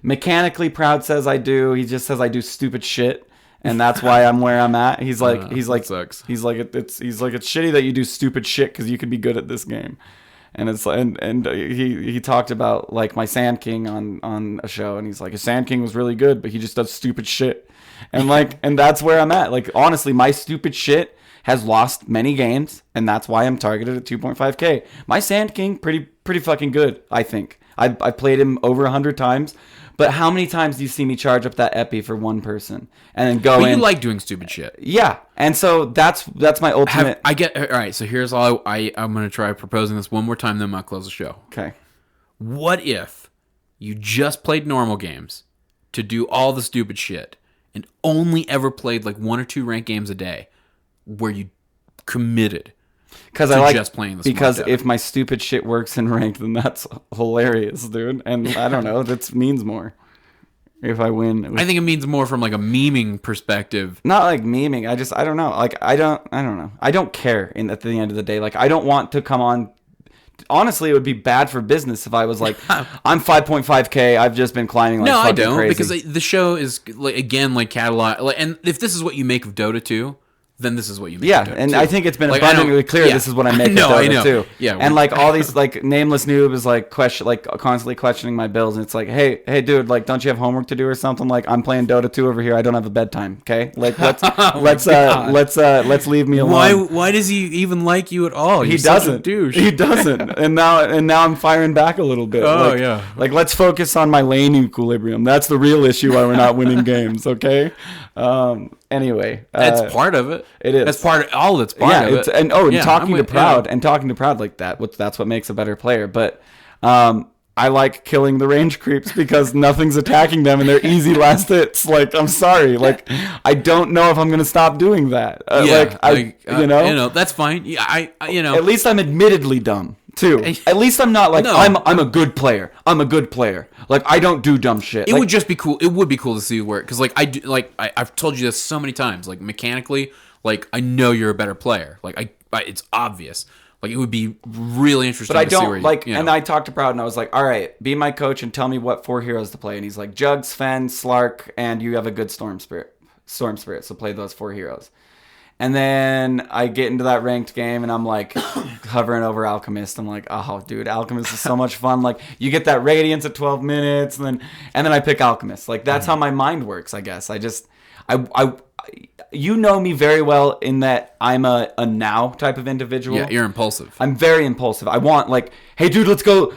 Mechanically, Proud says I do. He just says I do stupid shit, and that's why I'm where I'm at. He's like sucks. He's like it's shitty that you do stupid shit because you could be good at this game. And it's and he talked about like my Sand King on a show, and he's like, his Sand King was really good, but he just does stupid shit. And like, and that's where I'm at. Like, honestly, my stupid shit has lost many games, and that's why I'm targeted at 2.5k. My Sand King pretty fucking good, I think. I played him over 100 times. But how many times do you see me charge up that epi for one person and then go in? You like doing stupid shit. Yeah. And so that's my ultimate. All right, so here's all I'm going to try proposing this one more time, then I'm going to close the show. Okay. What if you just played normal games to do all the stupid shit and only ever played like 1 or 2 ranked games a day where you committed because I like just playing the because if my stupid shit works in ranked, then that's hilarious, dude. And I don't know, that means more if I win. I think it means more from like a memeing perspective. Not like memeing. I don't know. Like, I don't know. I don't care at the end of the day. Like, I don't want to come on. Honestly, it would be bad for business if I was like, I'm 5.5k. I've just been climbing like fucking crazy. No, I don't, because the show is like, again, like catalog. Like, and if this is what you make of Dota 2, then this is what you make. Yeah, of Dota and 2. I think it's been abundantly clear this is what I make of Dota 2. Yeah, and like all these like nameless noob is like constantly questioning my bills, and it's like, hey dude, like, don't you have homework to do or something? Like, I'm playing Dota 2 over here. I don't have a bedtime. Okay, like let's leave me alone. Why does he even like you at all? He doesn't. Douche. He doesn't. and now I'm firing back a little bit. Oh, like, yeah. Like, let's focus on my lane equilibrium. That's the real issue why we're not winning games. Okay. Anyway, that's part of it. It is. That's part of all. That's part of it. And talking to Proud like that. That's what makes a better player. But I like killing the range creeps because nothing's attacking them and they're easy last hits. Like, I'm sorry. Like, I don't know if I'm gonna stop doing that. That's fine. Yeah, At least I'm admittedly dumb too. At least I'm not like, I'm a good player. I'm a good player. Like, I don't do dumb shit. It would just be cool. It would be cool to see where, because like I've told you this so many times. Like, mechanically, like, I know you're a better player. Like, it's obvious. Like, it would be really interesting. But I to see don't where like. you know. And I talked to Proud, and I was like, "All right, be my coach and tell me what 4 heroes to play." And he's like, "Jugs, Fen, Slark, and you have a good Storm Spirit. So play those 4 heroes." And then I get into that ranked game, and I'm like hovering over Alchemist. I'm like, "Oh, dude, Alchemist is so much fun. Like, you get that Radiance at 12 minutes, and then I pick Alchemist. Like, that's how my mind works. I guess I you know me very well in that I'm a now type of individual. Yeah, you're impulsive. I'm very impulsive. I want, like, hey dude, let's go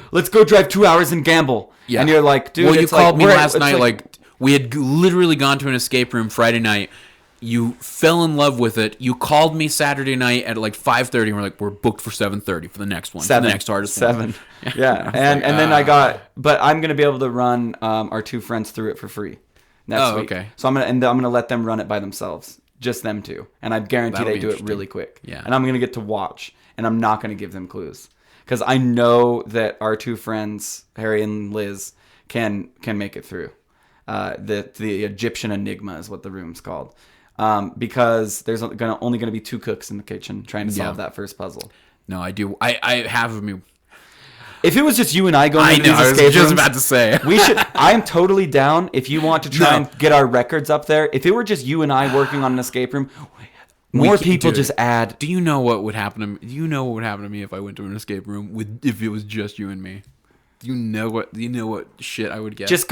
drive 2 hours and gamble. Yeah. And you're like, dude, well, you called me last night, like we had literally gone to an escape room Friday night. You fell in love with it. You called me Saturday night at like 5:30 and we're like, we're booked for 7:30 for the next one. 7. For the next hardest 7. one. Yeah. and then but I'm going to be able to run our 2 friends through it for free next week. Okay. So I'm going to let them run it by themselves. Just them 2. And I guarantee they do it really quick. Yeah. And I'm going to get to watch. And I'm not going to give them clues. Because I know that our 2 friends, Harry and Liz, can make it through. The Egyptian Enigma is what the room's called. Because there's only going to be 2 cooks in the kitchen trying to solve that first puzzle. No, I do. I have me. If it was just you and I going into these escape rooms, I was just about to say. we should. I am totally down if you want to try and get our records up there. If it were just you and I working on an escape room, more people just add. Do you know what would happen to me? Do you know what would happen to me if I went to an escape room if it was just you and me? You know what shit I would get. Just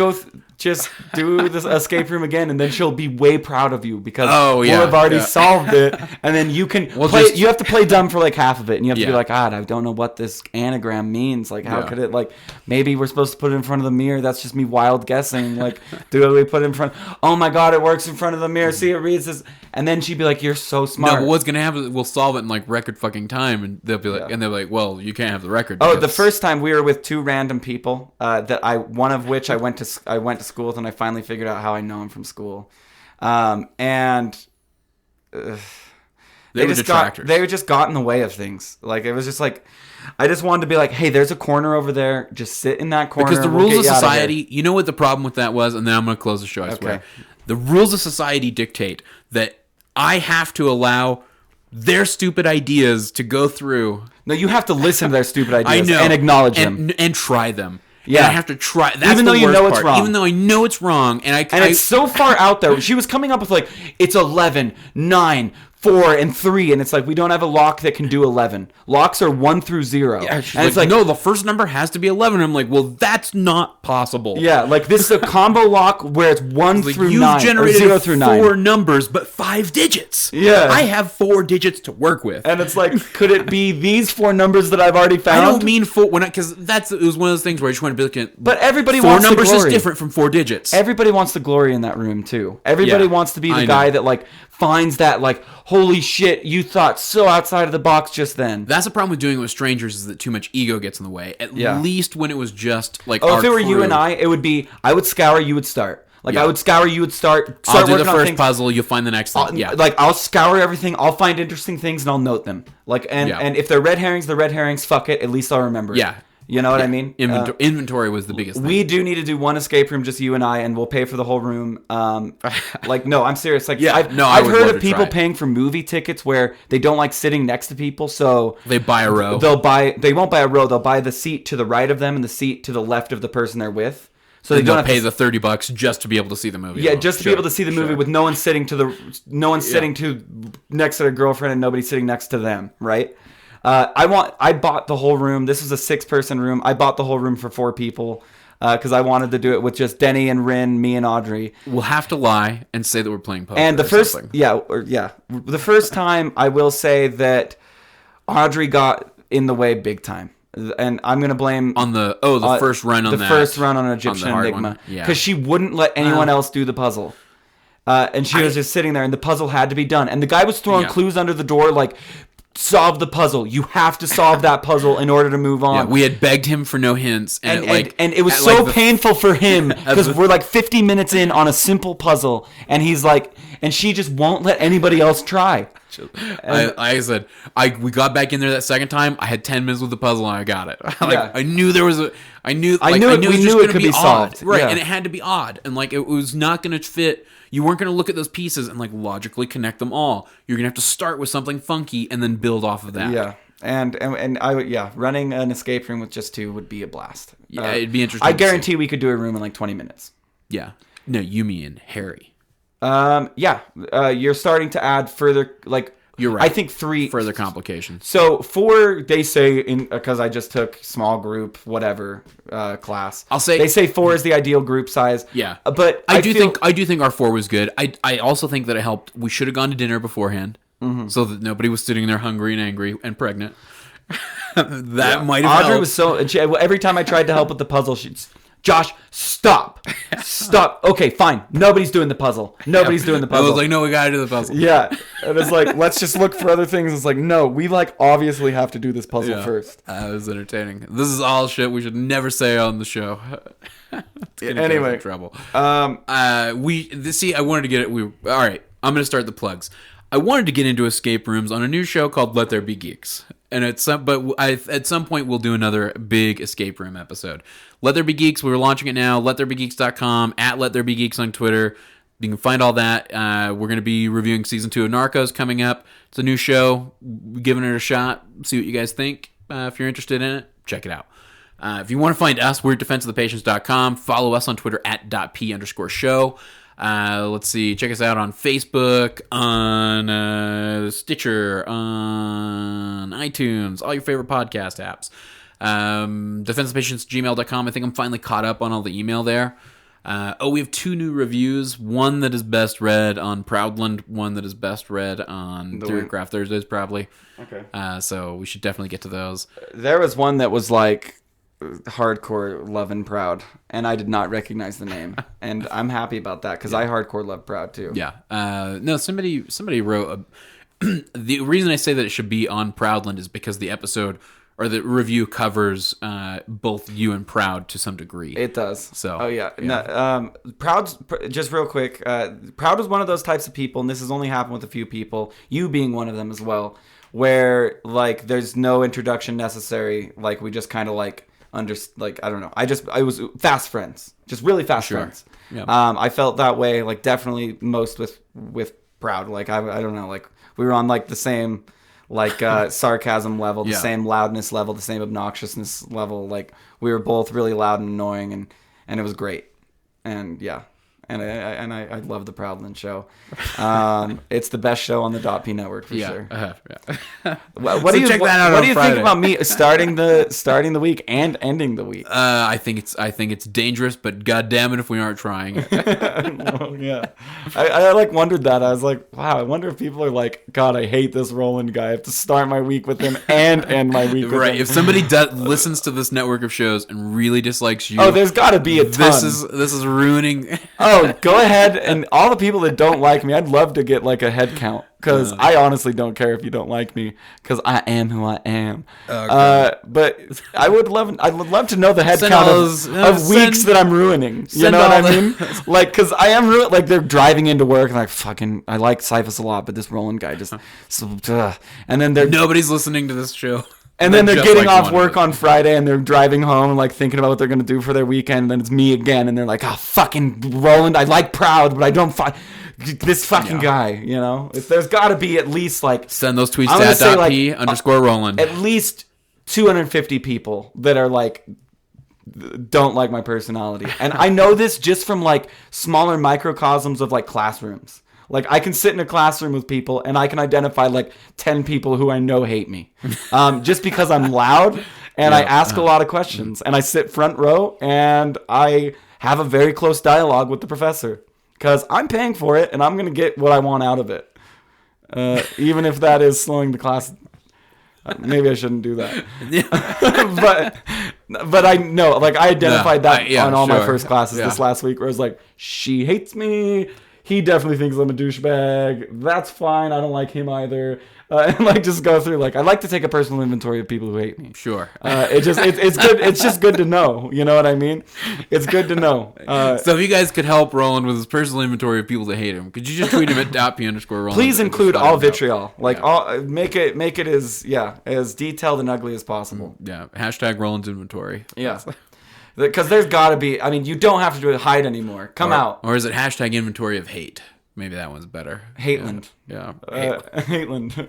just do this escape room again, and then she'll be way proud of you because we'll have already solved it, and then you can play. You have to play dumb for like half of it, and you have to be like, God, I don't know what this anagram means. Like, how could it? Like, maybe we're supposed to put it in front of the mirror. That's just me wild guessing. Like, do we put it in front? Oh my God, it works in front of the mirror. See, it reads this, and then she'd be like, "You're so smart." No, but what's gonna happen? We'll solve it in like record fucking time, and they'll be like, "Well, you can't have the record." Oh, the first time we were with 2 random people one of which I went to school with, and I finally figured out how I know him from school, and they just got in the way of things. Like, it was just like, I just wanted to be like, hey, there's a corner over there, just sit in that corner. Because the rules of society, you know what the problem with that was, and then I'm going to close the show. I swear, the rules of society dictate that I have to allow their stupid ideas to go through. No, you have to listen to their stupid ideas and acknowledge them and try them. Yeah, and I have to try. That's even though you know it's wrong. Even though I know it's wrong, and it's so far out there. She was coming up with like, it's 11, 9, 4, and 3, and it's like, we don't have a lock that can do 11. Locks are 1 through 0. Yeah, and it's like, no, the first number has to be 11. I'm like, well, that's not possible. Yeah, like, this is a combo lock where it's 1 through 9. You've generated 0 through 9. 4 numbers, but 5 digits. Yeah, I have 4 digits to work with, and it's like, could it be these 4 numbers that I've already found? I don't mean 4 because it was one of those things where I just want to be looking. But everybody 4 wants numbers the glory. Is different from 4 digits. Everybody wants the glory in that room too. Everybody wants to be the guy that like finds that like, holy shit, you thought so outside of the box just then. That's the problem with doing it with strangers, is that too much ego gets in the way. At least when it was just like if it were you and I would be, I would scour, you would start. Like, I would scour, you would start I'll do the first things. puzzle, you'll find the next thing. Like, I'll scour everything, I'll find interesting things, and I'll note them. Like, and if they're red herrings, they're red herrings, fuck it, at least I'll remember it. Yeah. You know what I mean? Inventory was the biggest thing. We do need to do one escape room, just you and I, and we'll pay for the whole room. Like, no, I'm serious. Like, I've heard of people paying for movie tickets where they don't like sitting next to people, so they buy a row. They won't buy a row. They'll buy the seat to the right of them and the seat to the left of the person they're with. So they'll pay the $30 just to be able to see the movie. Yeah, just to be able to see the movie with no one sitting next to their girlfriend and nobody sitting next to them, right? I bought the whole room. This was a 6-person room. I bought the whole room for 4 people because I wanted to do it with just Denny and Rin, me and Audrey. We'll have to lie and say that we're playing poker. And the first time I will say that Audrey got in the way big time. And I'm gonna blame on the first run on the first run on Egyptian Enigma because she wouldn't let anyone else do the puzzle, and she was just sitting there, and the puzzle had to be done, and the guy was throwing clues under the door like, solve the puzzle. You have to solve that puzzle in order to move on. Yeah, we had begged him for no hints, and it was so painful for him because we're like 50 minutes in on a simple puzzle, and he's like, and she just won't let anybody else try. I said, we got back in there that second time. I had 10 minutes with the puzzle, and I got it. I knew there was we knew it could be solved, right? And it had to be odd, and like it was not going to fit. You weren't going to look at those pieces and like logically connect them all. You're going to have to start with something funky and then build off of that. Yeah. And I would, running an escape room with just 2 would be a blast. Yeah, it'd be interesting. I guarantee we could do a room in like 20 minutes. Yeah. No, Yumi and Harry. You're starting to add further, like, you're right. I think 3 further complications. So 4, they say because I just took small group whatever class. I'll say they say 4 is the ideal group size. Yeah, but I do think our 4 was good. I also think that it helped. We should have gone to dinner beforehand, so that nobody was sitting there hungry and angry and pregnant. That might have Audrey helped. was so. Every time I tried to help with the puzzle, she's. Josh, stop. Okay, fine. Nobody's doing the puzzle. Nobody's doing the puzzle. I was like, no, we gotta do the puzzle. Yeah. And it's like, let's just look for other things. It's like, no, we like obviously have to do this puzzle first. That was entertaining. This is all shit we should never say on the show. Anyway, trouble. I wanted to get it. All right, I'm gonna start the plugs. I wanted to get into escape rooms on a new show called Let There Be Geeks. And at some point we'll do another big escape room episode. Let There Be Geeks. We're launching it now. LetThereBeGeeks.com, at Let There Be Geeks on Twitter. You can find all that. We're going to be reviewing season 2 of Narcos coming up. It's a new show. Giving it a shot. See what you guys think. If you're interested in it, check it out. If you want to find us, we're at defenseofthepatients.com. Follow us on Twitter at @p_show. Let's see. Check us out on Facebook, on Stitcher, on iTunes, all your favorite podcast apps. Defenseofthepatients@gmail.com. I think I'm finally caught up on all the email there. We have 2 new reviews. One that is best read on Proudland. One that is best read on Theorycraft Thursdays, probably. Okay. So we should definitely get to those. There was one that was like hardcore love and proud, and I did not recognize the name, and I'm happy about that because I hardcore love proud too. Yeah. No, somebody wrote the reason I say that it should be on Proudland is because the episode or the review covers both you and Proud to some degree. It does. So. Oh yeah. No, Proud's just real quick. Proud was one of those types of people, and this has only happened with a few people. You being one of them as well, where like there's no introduction necessary. Like we just kind of like. I don't know. I was fast friends, just really fast friends. Yeah. I felt that way, like definitely most with Proud. Like I don't know, like we were on like the same, like sarcasm level, the same loudness level, the same obnoxiousness level. Like we were both really loud and annoying, and it was great. And yeah. And I love the Proudland show. It's the best show on the .p network for sure. What do you think about me starting the week and ending the week? I think it's dangerous, but god damn it if we aren't trying it. Oh, yeah. I like wondered that. I was like, wow, I wonder if people are like, God, I hate this Roland guy. I have to start my week with him and end my week with him. Right. If somebody listens to this network of shows and really dislikes you, there's got to be a ton. This is ruining. Oh, go ahead, and all the people that don't like me, I'd love to get like a head count, because I honestly don't care if you don't like me, because I am who I am. But I'd love to know the head count of weeks that I'm ruining. You know what I mean? Like, because I am like they're driving into work and like I like Cyphus a lot, but this Roland guy just and then nobody's listening to this show. And then they're getting off work on Friday and they're driving home and like thinking about what they're going to do for their weekend. And then it's me again. And they're like, oh, fucking Roland. I like Proud, but I don't this fucking guy, you know? There's got to be at least like... Send those tweets to @p_Roland. At least 250 people that are like... don't like my personality. And I know this just from like smaller microcosms of like classrooms. Like, I can sit in a classroom with people, and I can identify, like, 10 people who I know hate me. Just because I'm loud, and I ask a lot of questions. And I sit front row, and I have a very close dialogue with the professor. Because I'm paying for it, and I'm going to get what I want out of it. Even if that is slowing the class. Maybe I shouldn't do that. But I know, like, I identified that on all my first classes this last week, where I was like, she hates me. He definitely thinks I'm a douchebag. That's fine. I don't like him either. And like just go through. Like I like to take a personal inventory of people who hate me. Sure. It's good. It's just good to know. You know what I mean? It's good to know. So if you guys could help Roland with his personal inventory of people that hate him, could you just tweet him at @p_Roland? Please include all vitriol. Like all make it as detailed and ugly as possible. Yeah. #Roland's inventory. Yeah. Because there's got to be... I mean, you don't have to do it hide anymore. Come out. Or is it #inventory of hate? Maybe that one's better. Hateland. Yeah. Hateland.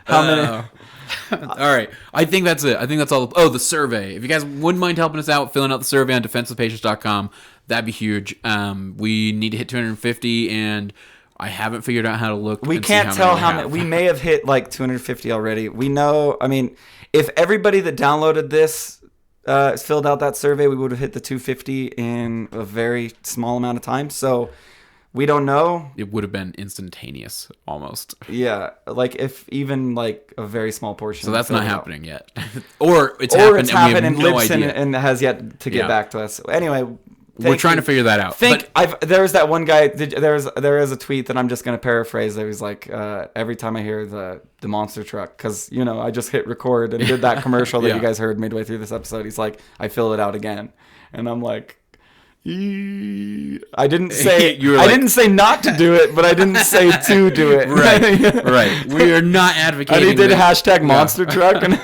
How many... All right. I think that's it. I think that's all. Oh, the survey. If you guys wouldn't mind helping us out, filling out the survey on defenseofpatients.com, that'd be huge. We need to hit 250, and I haven't figured out how to look. We can't tell how many. We may have hit like 250 already. We know... I mean, if everybody that downloaded this... filled out that survey, we would have hit the 250 in a very small amount of time. So we don't know. It would have been instantaneous, almost. Yeah, like if even like a very small portion. So that's not happening yet, or it's happened and we have no idea, and has yet to get back to us. Anyway. We're trying to figure that out. There's that one guy. There is a tweet that I'm just going to paraphrase. That was like, every time I hear the monster truck, because I just hit record and did that commercial that you guys heard midway through this episode. He's like, I fill it out again, and I'm like, I didn't say I didn't say not to do it, but I didn't say to do it. Right. We are not advocating. And he did hashtag monster truck, and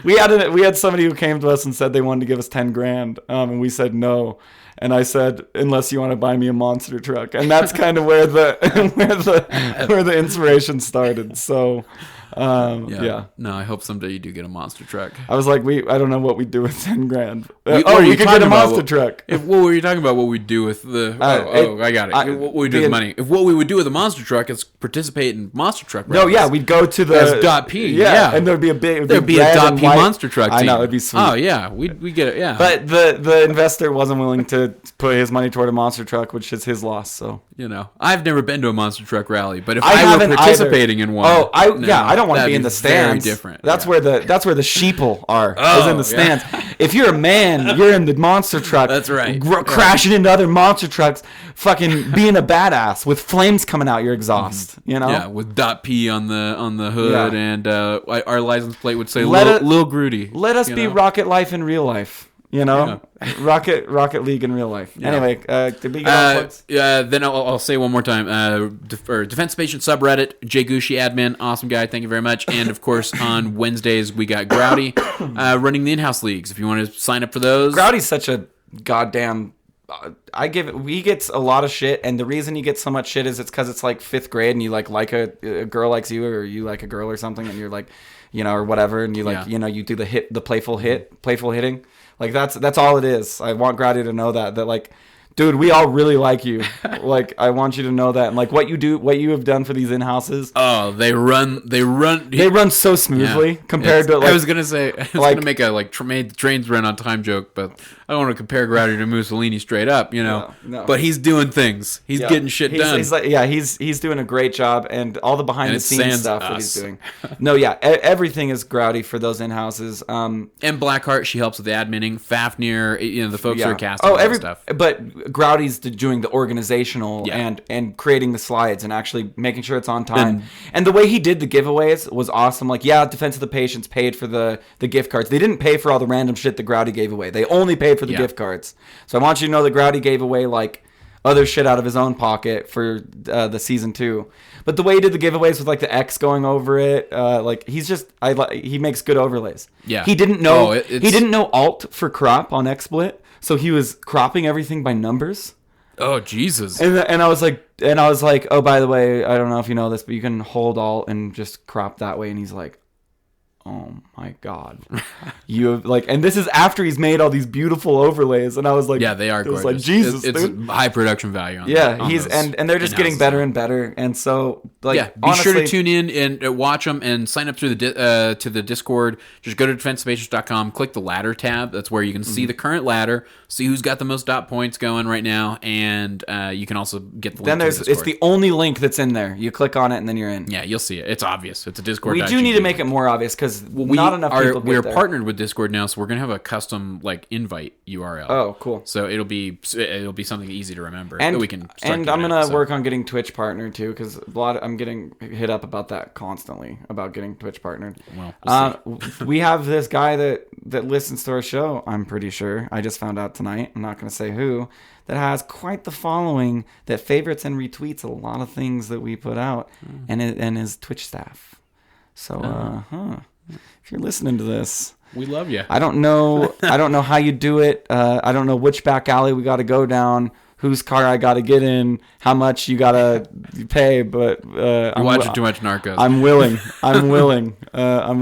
we had somebody who came to us and said they wanted to give us $10,000, and we said no. And I said, unless you want to buy me a monster truck, and that's kind of where the inspiration started. So. Yeah. No, I hope someday you do get a monster truck. I was like, I don't know what we'd do with $10,000. We could get a monster truck. What were you talking about? What we'd do with the? I got it. What we do with money? If what we would do with a monster truck is participate in monster truck. No, yeah, we'd go to the as .p. Yeah, and there'd be a .p monster truck team. I know, it'd be sweet. Oh yeah, we get it. Yeah, but the investor wasn't willing to put his money toward a monster truck, which is his loss. So I've never been to a monster truck rally, but if I were participating in one, I don't want to be in the stands. Very different. That's where the sheeple are. Is in the stands. If you're a man, you're in the monster truck. That's right. Crashing into other monster trucks, fucking being a badass with flames coming out your exhaust. Yeah, with .p on the hood, and our license plate would say Lil Grudy. Let us be Rocket Life in real life. Rocket League in real life. Yeah. Anyway, did we get on plugs? Then I'll say one more time. Defense Patient subreddit, Jay Gucci admin, awesome guy, thank you very much. And of course, on Wednesdays we got Grouty running the in-house leagues. If you want to sign up for those, Grouty's such a goddamn. He gets a lot of shit, and the reason he gets so much shit is it's because it's like 5th grade, and you like a girl likes you, or you like a girl or something, and you're like, or whatever, and you you do the playful hitting. Like that's all it is. I want Grouty to know that like, dude, we all really like you. Like, I want you to know that. And like what you have done for these in-houses. Oh, they run so smoothly compared to. Like, I was gonna make a made the trains run on time joke, but I don't want to compare Grouty to Mussolini straight up, No. But he's doing things. He's getting shit done. He's doing a great job, and all the behind the scenes stuff that he's doing. No, everything is Grouty for those in-houses. And Blackheart, she helps with the adminning. Fafnir, the folks who are casting all stuff. But Grouty's doing the organizational and creating the slides and actually making sure it's on time. And the way he did the giveaways was awesome. Like, Defense of the Patients paid for the gift cards. They didn't pay for all the random shit that Grouty gave away. They only paid for the gift cards. So I want you to know that Grouty gave away like other shit out of his own pocket for the season 2. But the way he did the giveaways with like the X going over it, he makes good overlays. Yeah. He didn't know he didn't know Alt for crop on XSplit. So he was cropping everything by numbers. Oh, Jesus. And I was like, oh, by the way, I don't know if you know this, but you can hold Alt and just crop that way. And he's like, oh my God. You have and this is after he's made all these beautiful overlays. And I was like, yeah, they are gorgeous. It was like, Jesus, it's high production value on and they're just getting better and better. And so be sure to tune in and watch them and sign up through to the Discord. Just go to defensepatients.com, click the ladder tab. That's where you can see the current ladder, see who's got the most dot points going right now, and you can also get the link to the Discord. It's the only link that's in there. You click on it and then you're in. Yeah, you'll see it. It's obvious. It's a Discord. We do need to make it more obvious because not enough people get we're there. Partnered with Discord now, so we're gonna have a custom invite URL. Oh, cool. So it'll be something easy to remember and that we can. And I'm gonna work on getting Twitch partnered too, because I'm getting hit up about that constantly about getting Twitch partnered. Well, we have this guy that listens to our show. I'm pretty sure. I just found out tonight. I'm not gonna say who. That has quite the following. That favorites and retweets a lot of things that we put out, and his Twitch staff. So, if you're listening to this, we love you. I don't know how you do it. I don't know which back alley we got to go down, whose car I got to get in, how much you got to pay. But I'm watching too much Narcos. I'm willing. I'm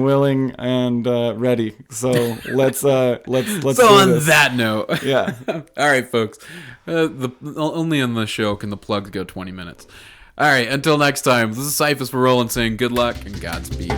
willing and ready. So let's. So on that note, yeah. All right, folks. Only on the show can the plugs go 20 minutes. All right, until next time, this is Cyphus for Roland saying good luck and Godspeed.